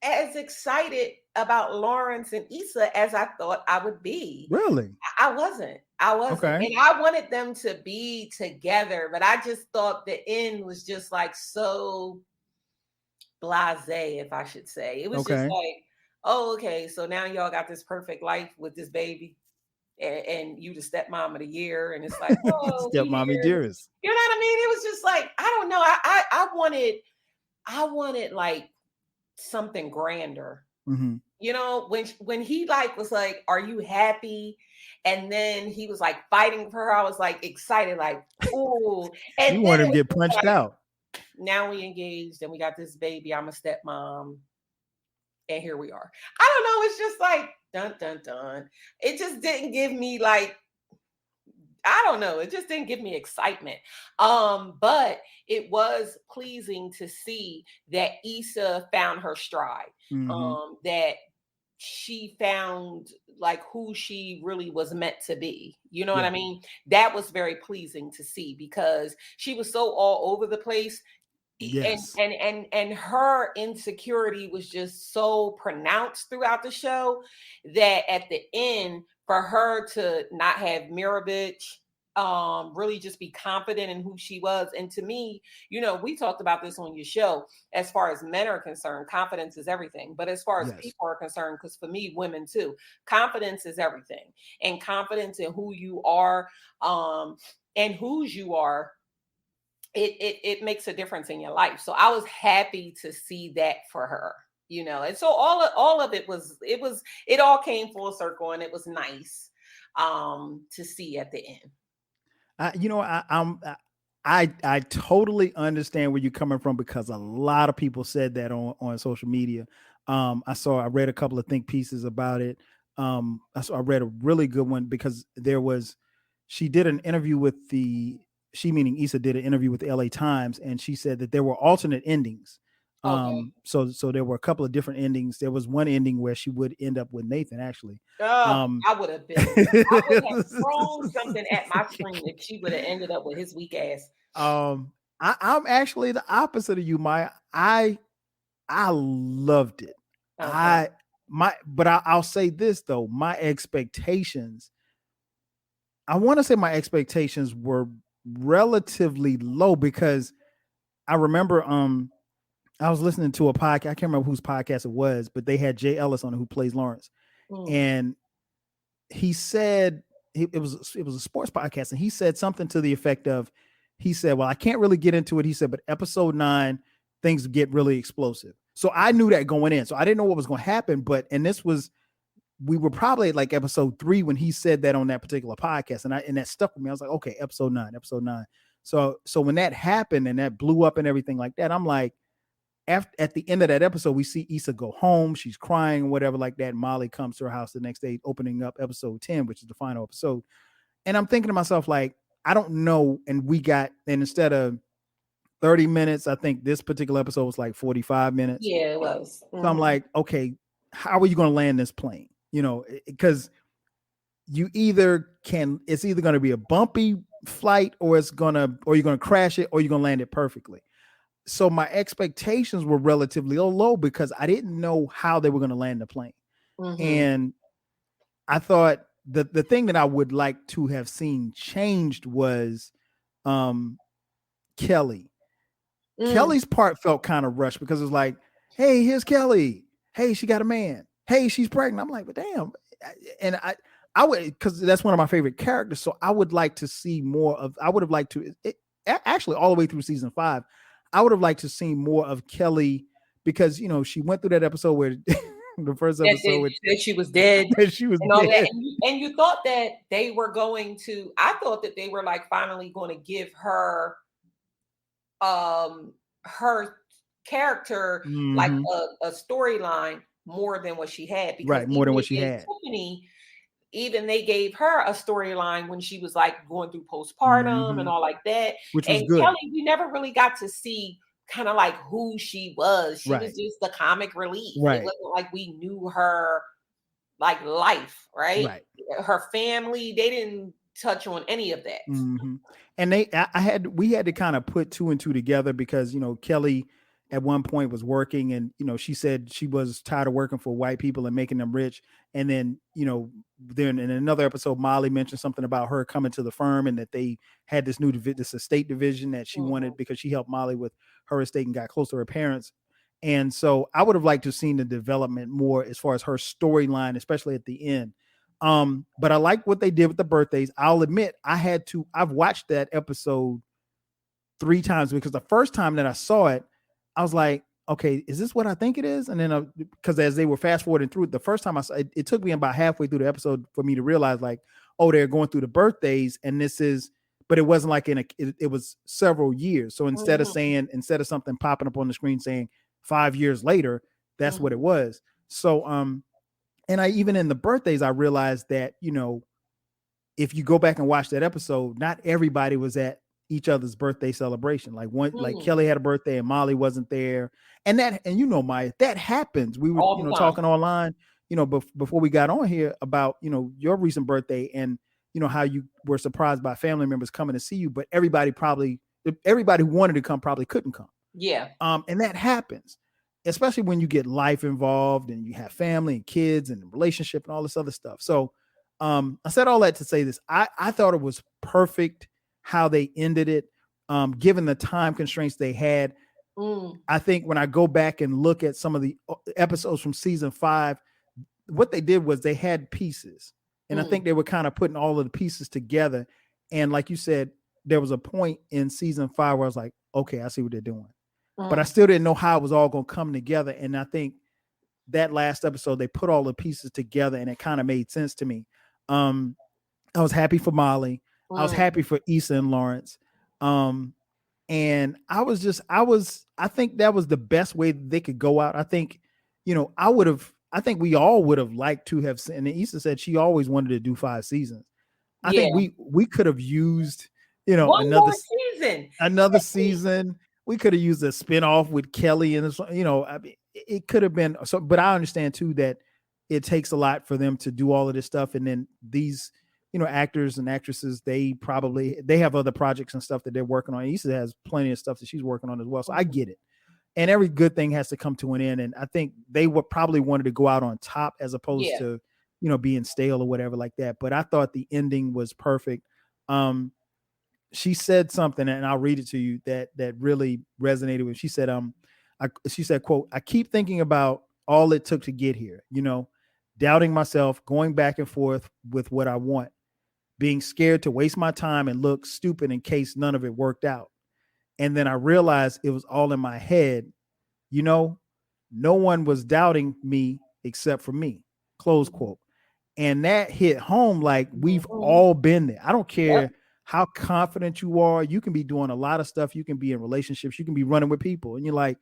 as excited about Lawrence and Issa as I thought I would be. Really? I wasn't. Okay. And I wanted them to be together, but I just thought the end was just like so blasé, if I should say. It was just like, oh, okay, so now y'all got this perfect life with this baby, and you the stepmom of the year, and it's like, oh, stepmommy dearest. You know what I mean? It was just like, I don't know. I wanted like something grander. When he like was like, are you happy? And then he was like fighting for her. I was like excited, like, ooh. And you want him to get punched out. Now we engaged and we got this baby. I'm a stepmom. And here we are. I don't know. It's just like dun dun dun. It just didn't give me like, I don't know. It just didn't give me excitement. But it was pleasing to see that Issa found her stride. That she found like who she really was meant to be. You know what I mean? That was very pleasing to see because she was so all over the place. Yes. And her insecurity was just so pronounced throughout the show that at the end, for her to not have Mirovich, really just be confident in who she was. And to me, we talked about this on your show, as far as men are concerned, confidence is everything. But as far as people are concerned, because for me, women too, confidence is everything. And confidence in who you are, and whose you are, it makes a difference in your life. So I was happy to see that for her, and so all of it all came full circle, and it was nice to see at the end. I totally understand where you're coming from because a lot of people said that on social media. I read a couple of think pieces about it. I read a really good one because she did an interview with meaning Issa did an interview with the LA Times, and she said that there were alternate endings. So there were a couple of different endings. There was one ending where she would end up with Nathan, actually. I would have thrown something at my screen if she would have ended up with his weak ass. I'm actually the opposite of you, Maya. I loved it. Okay. But I'll say this though, my expectations, I want to say my expectations were relatively low because I remember I was listening to a podcast. I can't remember whose podcast it was, but they had Jay Ellis on it, who plays Lawrence. And he said it was a sports podcast, and he said something to the effect of, he said, well, I can't really get into it. He said, but episode 9, things get really explosive. So I knew that going in. So I didn't know what was going to happen, we were probably at like episode 3 when he said that on that particular podcast. And that stuck with me. I was like, okay, episode 9. So when that happened and that blew up and everything like that, I'm like, at the end of that episode, we see Issa go home. She's crying or whatever like that. Molly comes to her house the next day, opening up episode 10, which is the final episode. And I'm thinking to myself, like, I don't know. And instead of 30 minutes. I think this particular episode was like 45 minutes. Yeah, it was. So I'm like, okay, how are you going to land this plane? You know, because it's either going to be a bumpy flight, or you're going to crash it, or you're going to land it perfectly. So my expectations were relatively low because I didn't know how they were going to land the plane. And I thought the thing that I would like to have seen changed was Kelly. Kelly's part felt kind of rushed because it was like, hey, here's Kelly. Hey, she got a man. Hey, she's pregnant. I'm like, but damn. And I would, because that's one of my favorite characters. So I would like to see more of, I would have liked to, actually all the way through season 5, I would have liked to see more of Kelly because, you know, she went through that episode where the first episode that she was dead. She was and all dead. that. And you thought that they were going to, I thought that they were like finally going to give her her character like a storyline more than what she had, because more than what she had. Tiffany, even they gave her a storyline when she was like going through postpartum and all like that, which was and good. Kelly, we never really got to see kind of like who she was. She was just the comic relief. It wasn't like we knew her like life, right? Her family, they didn't touch on any of that. And we had to kind of put 2 and 2 together because, you know, Kelly at one point was working and, you know, she said she was tired of working for white people and making them rich. And then, you know, then in another episode, Molly mentioned something about her coming to the firm and that they had this this estate division that she wanted because she helped Molly with her estate and got close to her parents. And so I would have liked to have seen the development more as far as her storyline, especially at the end. But I like what they did with the birthdays. I'll admit I've watched that episode 3 times because the first time that I saw it, I was like, okay, is this what I think it is? And then because as they were fast forwarding through it, the first time I saw it, it took me about halfway through the episode for me to realize like, oh, they're going through the birthdays and but it wasn't like it was several years. So instead of something popping up on the screen saying 5 years later, that's what it was. So, and even in the birthdays, I realized that, you know, if you go back and watch that episode, not everybody was at each other's birthday celebration. Like like Kelly had a birthday and Molly wasn't there. And you know, Maya, that happens. We were, you know, talking online, you know, before we got on here about, you know, your recent birthday and, you know, how you were surprised by family members coming to see you, but everybody who wanted to come probably couldn't come. Yeah. And that happens, especially when you get life involved and you have family and kids and relationship and all this other stuff. So I said all that to say this. I thought it was perfect how they ended it, given the time constraints they had. I think when I go back and look at some of the episodes from season 5, what they did was they had pieces. And I think they were kind of putting all of the pieces together. And like you said, there was a point in season 5 where I was like, okay, I see what they're doing. But I still didn't know how it was all going to come together. And I think that last episode, they put all the pieces together and it kind of made sense to me. I was happy for Molly. I was happy for Issa and Lawrence. And I think that was the best way they could go out. I think, you know, I think we all would have liked to have seen, and Issa said she always wanted to do 5 seasons. I think we could have used, you know, another season. We could have used a spinoff with Kelly and, you know, I mean, it could have been so, but I understand too that it takes a lot for them to do all of this stuff. And then these, you know, actors and actresses, they have other projects and stuff that they're working on. Issa has plenty of stuff that she's working on as well. So I get it. And every good thing has to come to an end. And I think they probably wanted to go out on top as opposed to, you know, being stale or whatever like that. But I thought the ending was perfect. She said something, and I'll read it to you, that really resonated with. She said, she said, quote, "I keep thinking about all it took to get here, you know, doubting myself, going back and forth with what I want, being scared to waste my time and look stupid in case none of it worked out. And then I realized it was all in my head. You know, no one was doubting me except for me," close quote. And that hit home. Like, we've all been there. I don't care how confident you are. You can be doing a lot of stuff. You can be in relationships. You can be running with people. And you're like,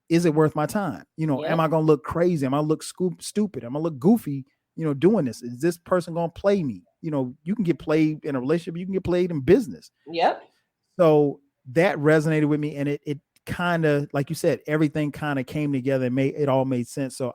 is it worth my time? You know, am I going to look crazy? Am I look stupid? Am I look goofy, you know, doing this? Is this person going to play me? You know, you can get played in a relationship. You can get played in business. Yep. So that resonated with me, and it kind of, like you said, everything kind of came together and it all made sense. So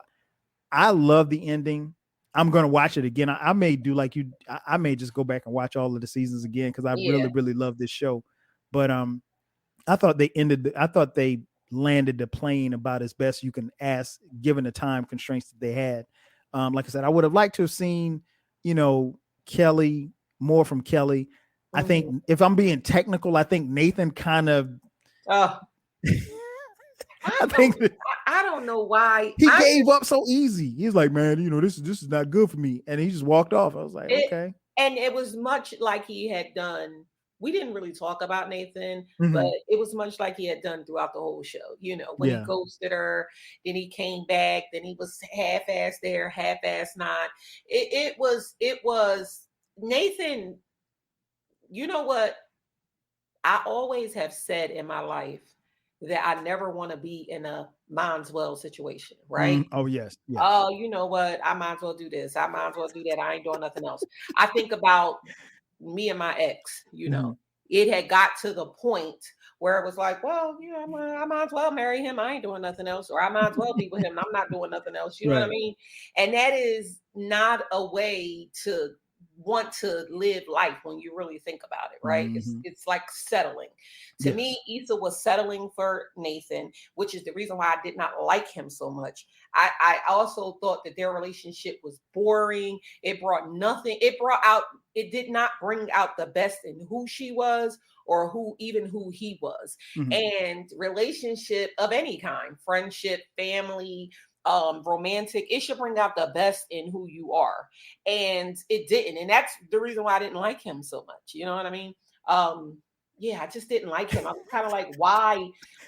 I love the ending. I'm gonna watch it again. I may do like you. I may just go back and watch all of the seasons again because I Yeah. really love this show. But I thought they I thought they landed the plane about as best you can ask, given the time constraints that they had. Like I said, I would have liked to have seen, Kelly, more from Kelly. I think if I'm being technical, I think Nathan kind of. Oh, I think that I don't know why he gave up so easy. He's like, man, this is not good for me, and he just walked off. I was like, okay. And it was much like he had done. We didn't really talk about Nathan, Mhm. but it was much like he had done throughout the whole show. When he ghosted her, then he came back, then he was half-assed there, half-assed not. It was Nathan. You know what? I always have said in my life that I never want to be in a Mondswell situation, right? Oh, yes. Oh, you know what? I might as well do this. I might as well do that. I ain't doing nothing else. I think about me and my ex, it had got to the point where it was like, well, I might as well marry him. I ain't doing nothing else. Or I might as well be with him. I'm not doing nothing else. You know what I Right. mean? And that is not a way to want to live life when you really think about it, right? It's like settling. To me, Issa was settling for Nathan, which is the reason why I did not like him so much. I also thought that their relationship was boring. It brought nothing. It did not bring out the best in who she was or who he was. And relationship of any kind, friendship, family, romantic, it should bring out the best in who you are, and it didn't, and that's the reason why I didn't like him so much. You know what I mean? I just didn't like him. I was kind of like, why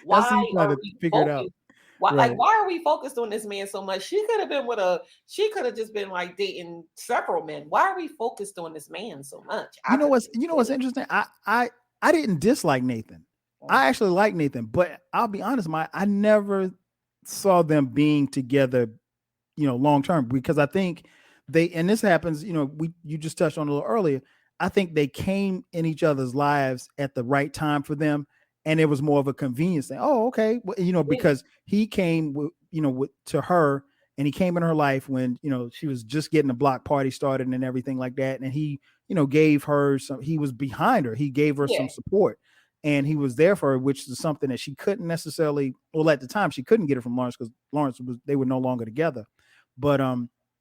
are we focused? Why are we focused on this man so much? She could have just been like dating several men. Why are we focused on this man so much? What's interesting? I didn't dislike Nathan. I actually like Nathan, but I'll be honest, I never saw them being together, long term, because I think and this happens, you just touched on a little earlier. I think they came in each other's lives at the right time for them, and it was more of a convenience thing. Oh, okay, well, because he came to her, and he came in her life when she was just getting the block party started and everything like that, and he gave her some. He was behind her. He gave her some support. And he was there for her, which is something that she couldn't necessarily, well, at the time she couldn't get it from Lawrence because they were no longer together. But,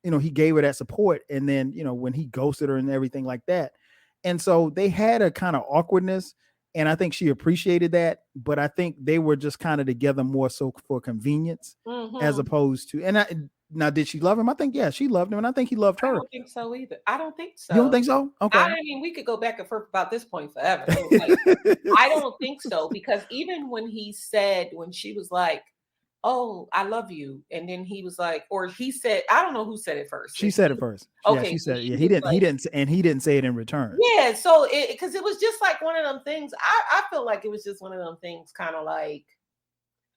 he gave her that support. And then, when he ghosted her and everything like that. And so they had a kind of awkwardness, and I think she appreciated that. But I think they were just kind of together more so for convenience as opposed to, now, did she love him? I think, yeah, she loved him. And I think he loved her. I don't think so either. I don't think so. You don't think so? Okay. I mean, we could go back and forth about this point forever. I don't think so, because even when she was like, oh, I love you. And then he was like, or he said, I don't know who said it first. She said it first. Okay. Yeah, she said, he didn't say it in return. Yeah. So because it was just like one of them things. I feel like it was just one of them things, kind of like,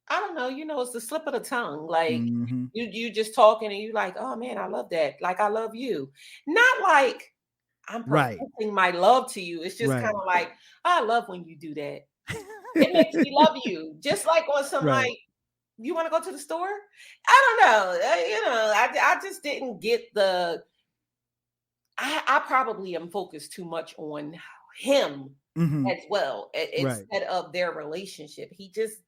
I don't know, it's the slip of the tongue. Like you just talking and you like, oh man, I love that. Like, I love you. Not like I'm professing my love to you. It's just kind of like, I love when you do that. It makes me love you. Just like on some like, you want to go to the store? I don't know. I just didn't get I probably am focused too much on him as well instead of their relationship. He just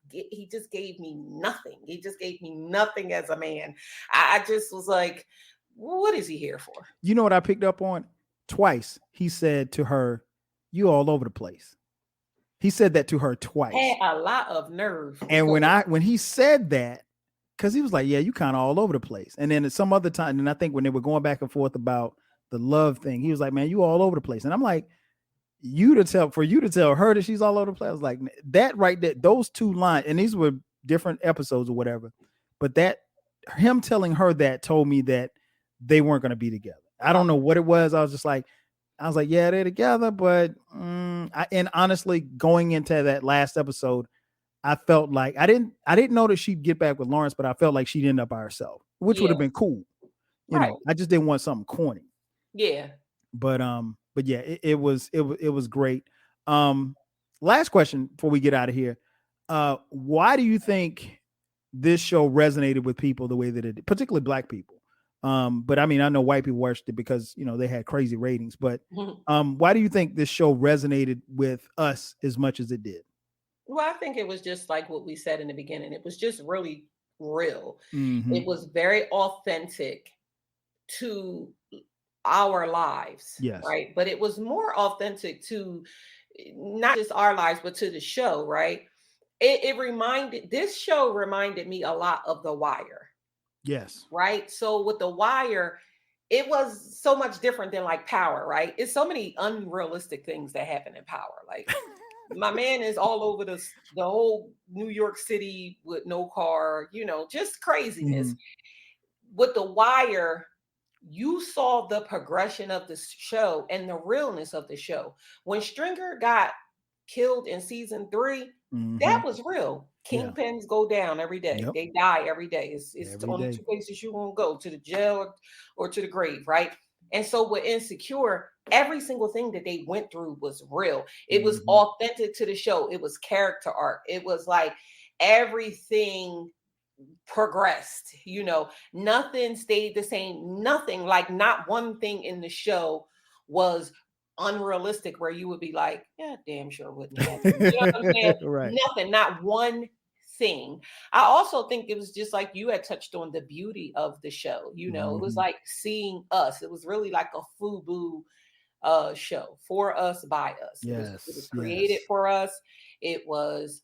gave me nothing. He just gave me nothing as a man. I just was like, what is he here for? You know what I picked up on? Twice he said to her, "You all over the place." He said that to her twice. Had a lot of nerve. And when he said that, because he was like, "Yeah, you kind of all over the place." And then at some other time, and I think when they were going back and forth about the love thing, he was like, "Man, you all over the place." And I'm like, for you to tell her that she's all over the place, I was like, that right there, those two lines, and these were different episodes or whatever, but that him telling her that told me that they weren't going to be together. I don't know what it was. I was like, yeah, they're together, but and honestly, going into that last episode, I felt like I didn't know that she'd get back with Lawrence, but I felt like she'd end up by herself, which would have been cool. You know, I just didn't want something corny. Yeah. But yeah, it was great. last question before we get out of here. Why do you think this show resonated with people the way that it did, particularly Black people? But I mean, I know white people watched it because, you know, they had crazy ratings, but why do you think this show resonated with us as much as it did? Well, I think it was just like what we said in the beginning. It was just really real. Mhm. It was very authentic to our lives, Yes. right? But it was more authentic to not just our lives, but to the show, right? This show reminded me a lot of The Wire, Yes. right? So with The Wire, it was so much different than like Power, right? It's so many unrealistic things that happen in Power. Like my man is all over the whole New York City with no car, you know, just craziness. Mhm. With The Wire, you saw the progression of the show and the realness of the show. When Stringer got killed in season 3, that Mhm. was real. Yeah. Kingpins go down every day. Yep. They die every day. It's Every only day. 2 places you won't go, to the jail or to the grave, right? And so with Insecure, every single thing that they went through was real. It was Mhm. authentic to the show. It was character arc. It was like everything progressed, you know, nothing stayed the same, nothing, like not one thing in the show was unrealistic where you would be like, yeah, damn sure wouldn't happen. You know what I'm saying? Right. Nothing, not one thing. I also think it was just like you had touched on the beauty of the show. You know, it was Mhm. like seeing us. It was really like a FUBU show, for us, by us. It was Yes. created Yes. for us. It was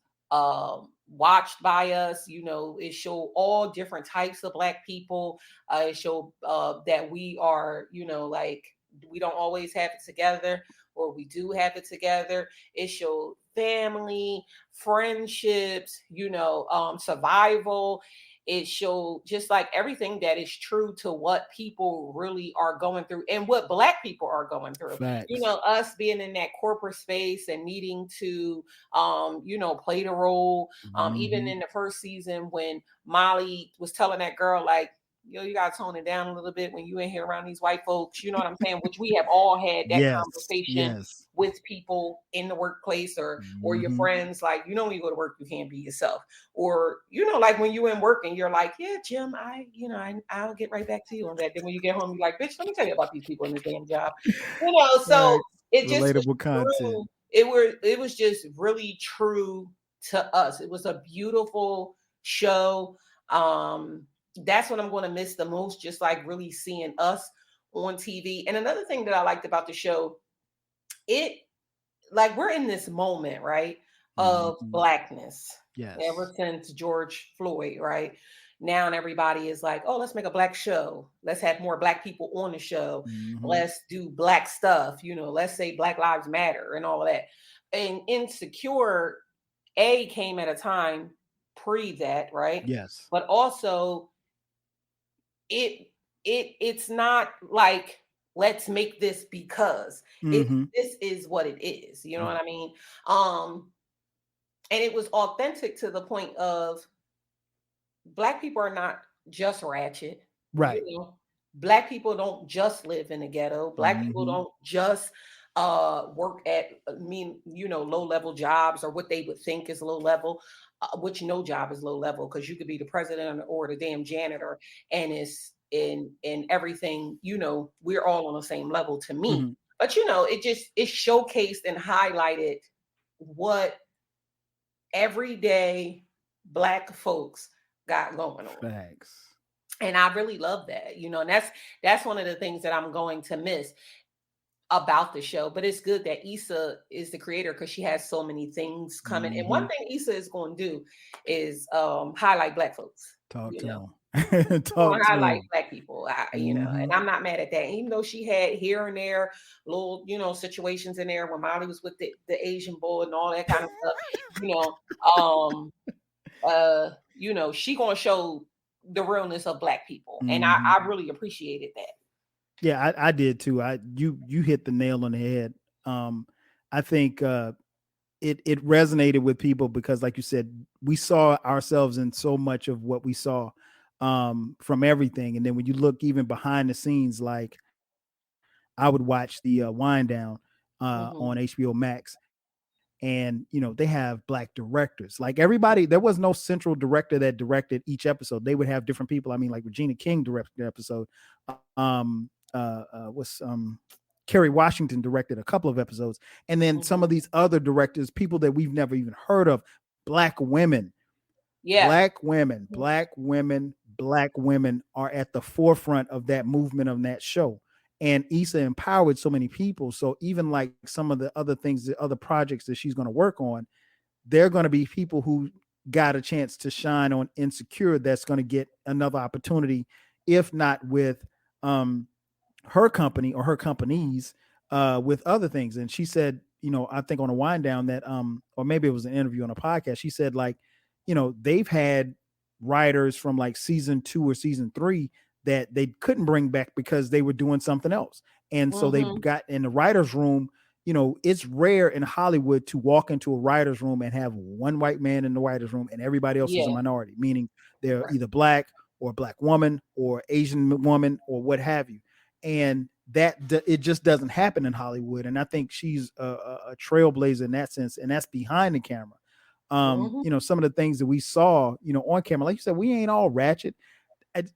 watched by us. You know, it showed all different types of Black people. It showed that we are, you know, like we don't always have it together, or we do have it together. It showed family, friendships, you know, survival. It showed just like everything that is true to what people really are going through and what Black people are going through. You Facts. know, us being in that corporate space and needing to you know, play the role. Even Mhm. in the first season when Molly was telling that girl, like, yo, you gotta tone it down a little bit when you in here around these white folks, you know what I'm saying? Which we have all had that Yes. conversation Yes. with people in the workplace, or your Mhm. friends, like, you know, when you go to work, you can't be yourself. Or, you know, like when you in work and you're like, yeah, Jim, I'll get right back to you on that. Then when you get home, you're like, bitch, let me tell you about these people in this damn job. You know, so Facts. it just was Relatable content. true. It was just really true to us. It was a beautiful show. That's what I'm going to miss the most, just like really seeing us on TV. And another thing that I liked about the show, it like we're in this moment, right, of Mhm. Blackness ever Yes. since George Floyd, right? Now and everybody is like, oh, let's make a Black show. Let's have more Black people on the show. Mhm. Let's do Black stuff. You know, let's say Black Lives Matter and all of that. And Insecure came at a time pre that, right? Yes. But also it it's not like let's make this because Mhm. this is what it is. You know what Right. I mean? Um, and it was authentic to the point of Black people are not just ratchet. You Right. know, Black people don't just live in the ghetto. Black people Mhm. don't just work at you know, low level jobs or what they would think is low level, which no job is low level because you could be the president or the damn janitor, and it's in everything. You know, we're all on the same level to me. Mhm. But you know, it showcased and highlighted what everyday Black folks got going on. Facts. And I really love that, you know, and that's one of the things that I'm going to miss about the show. But it's good that Issa is the creator because she has so many things coming. And one Mhm. thing Issa is going to do is highlight Black folks. Talk You to know, him. she's going Talk to to highlight him. Black people. You know, and Mhm. I'm not mad at that. Even though she had here and there little, you know, situations in there when Molly was with the Asian boy and all that kind of stuff. You know, um, you know, she gonna show the realness of Black people, and Mhm. I really appreciated that. Yeah, I did too. You hit the nail on the head. I think it resonated with people because, like you said, we saw ourselves in so much of what we saw from everything. And then when you look even behind the scenes, like I would watch the Wind Down Mhm. on HBO Max, and they have Black directors. Like everybody, there was no central director that directed each episode. They would have different people. I mean, like Regina King directed the episode. Kerry Washington directed a couple of episodes, and then some of these other directors, people that we've never even heard of, Black women. Yeah. Black women are at the forefront of that movement of that show. And Issa empowered so many people. So even like some of the other things, the other projects that she's going to work on, they're going to be people who got a chance to shine on Insecure that's going to get another opportunity, if not with her company or her companies, with other things. And she said, I think on a wind down that, or maybe it was an interview on a podcast, she said like, they've had writers from like season 2 or season 3 that they couldn't bring back because they were doing something else. And so they got in the writer's room. It's rare in Hollywood to walk into a writer's room and have one white man in the writer's room and everybody else is a minority, meaning they're either Black or Black woman or Asian woman or what have you. And that it just doesn't happen in Hollywood. And I think she's a trailblazer in that sense. And that's behind the camera. Some of the things that we saw, on camera, like you said, we ain't all ratchet.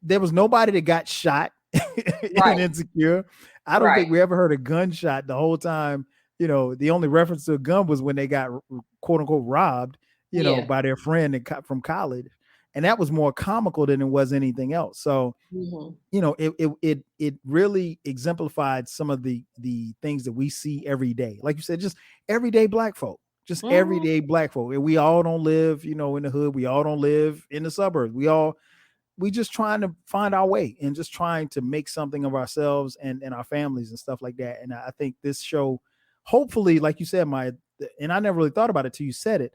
There was nobody that got shot in Insecure. I don't think we ever heard a gunshot the whole time. The only reference to a gun was when they got quote unquote robbed, by their friend from college. And that was more comical than it was anything else. So, it really exemplified some of the things that we see every day. Like you said, just everyday Black folk. Just everyday Black folk. And we all don't live, in the hood. We all don't live in the suburbs. We just trying to find our way and just trying to make something of ourselves and our families and stuff like that. And I think this show, hopefully, like you said, and I never really thought about it till you said it.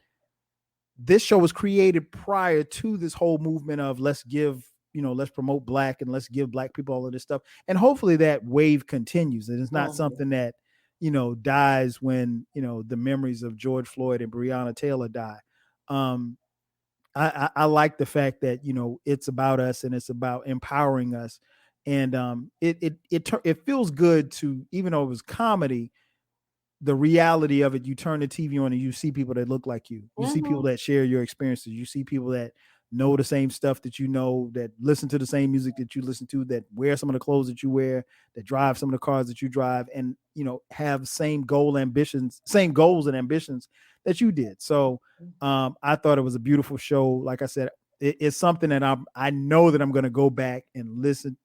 This show was created prior to this whole movement of let's promote Black and let's give Black people all of this stuff. And hopefully that wave continues. And it's not something that, dies when, the memories of George Floyd and Breonna Taylor die. I like the fact that, it's about us and it's about empowering us. And it feels good to, even though it was comedy, the reality of it, you turn the TV on and you see people that look like you. You see people that share your experiences. You see people that know the same stuff that that listen to the same music that you listen to, that wear some of the clothes that you wear, that drive some of the cars that you drive, and have same goals and ambitions that you did. So I thought it was a beautiful show. Like I said, it's something that I know that I'm going to go back and listen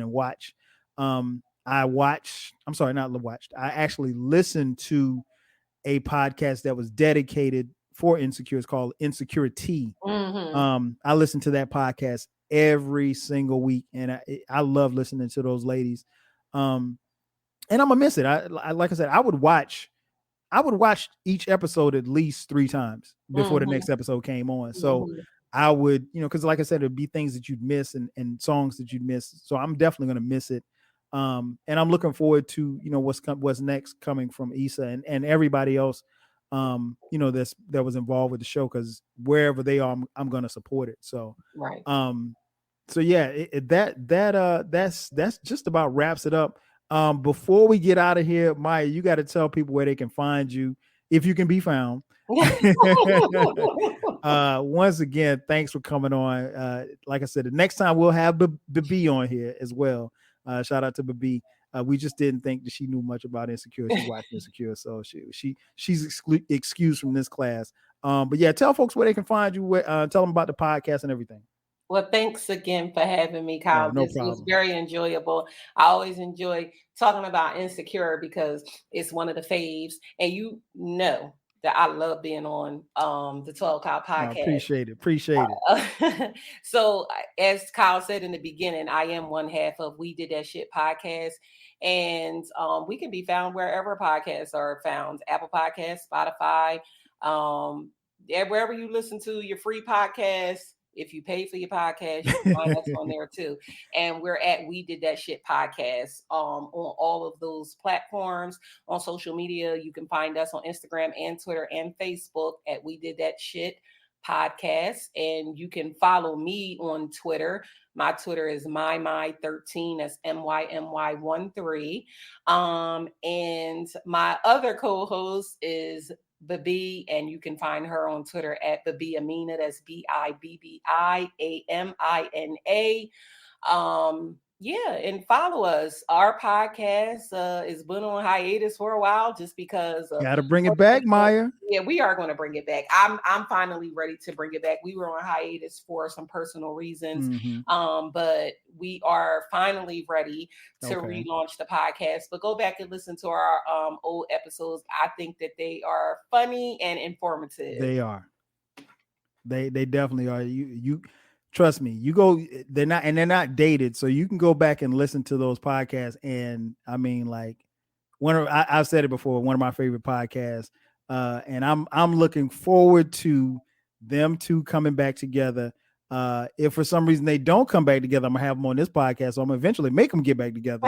and watch. I actually listened to a podcast that was dedicated for Insecure. It's called Insecurity. I listen to that podcast every single week, and I love listening to those ladies. And I'm gonna miss it. Like I said, I would watch each episode at least 3 times before the next episode came on. So I would, because like I said, it'd be things that you'd miss and songs that you'd miss. So I'm definitely gonna miss it. And I'm looking forward to, what's next coming from Issa and everybody else, that was involved with the show, because wherever they are, I'm going to support it. So, so yeah, that's just about wraps it up. Before we get out of here, Maya, you got to tell people where they can find you, if you can be found. Once again, thanks for coming on. Like I said, the next time we'll have Babi on here as well. Shout out to Babi. We just didn't think that she knew much about Insecure. She watched Insecure, so she's excused from this class. But yeah, tell folks where they can find you. Tell them about the podcast and everything. Well, thanks again for having me, Kyle. No This problem. was very enjoyable. I always enjoy talking about Insecure because it's one of the faves, and that I love being on the 12 Kyle podcast. Appreciate it. So as Kyle said in the beginning, I am one half of We Did That Shit podcast. And we can be found wherever podcasts are found. Apple Podcasts, Spotify, wherever you listen to your free podcasts. If you pay for your podcast, you can find us on there too. And we're at We Did That Shit podcast on all of those platforms. On social media, you can find us on Instagram and Twitter and Facebook at We Did That Shit podcast. And you can follow me on Twitter. My Twitter is MyMy13. That's MYMY13. And my other co-host is Babi, and you can find her on Twitter at Babi Amina. That's BIBBIAMINA. Yeah, and follow us. Our podcast has been on hiatus for a while just because Got to bring it back, Maya. Yeah, we are going to bring it back. I'm finally ready to bring it back. We were on hiatus for some personal reasons, but we are finally ready to relaunch the podcast. But go back and listen to our old episodes. I think that they are funny and informative. They are. They definitely are. You trust me. You go. They're not dated, so you can go back and listen to those podcasts. And I mean, like I've said it before. One of my favorite podcasts. And I'm looking forward to them two coming back together. If for some reason they don't come back together, I'm gonna have them on this podcast. So I'm gonna eventually make them get back together.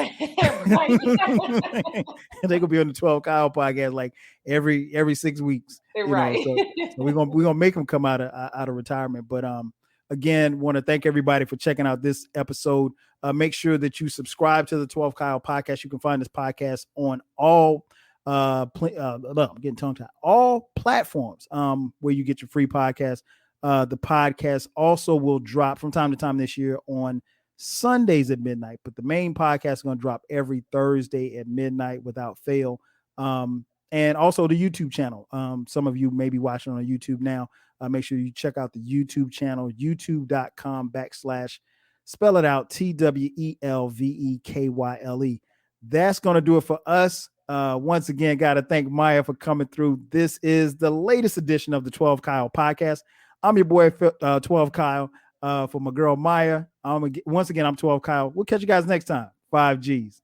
They could be on the 12 Kyle podcast like every 6 weeks. Right. So we're gonna make them come out of retirement. But again, want to thank everybody for checking out this episode. Make sure that you subscribe to the 12 Kyle podcast. You can find this podcast on all I'm getting tongue tied. All platforms where you get your free podcast. The podcast also will drop from time to time this year on Sundays at midnight, but the main podcast is going to drop every Thursday at midnight without fail. And also the YouTube channel. Some of you may be watching on YouTube now. Make sure you check out the YouTube channel, youtube.com/ spell it out, TWELVEKYLE. That's going to do it for us. Once again, got to thank Maya for coming through. This is the latest edition of the 12 Kyle podcast. I'm your boy, 12 Kyle. For my girl Maya, once again, I'm 12 Kyle. We'll catch you guys next time. 5 Gs.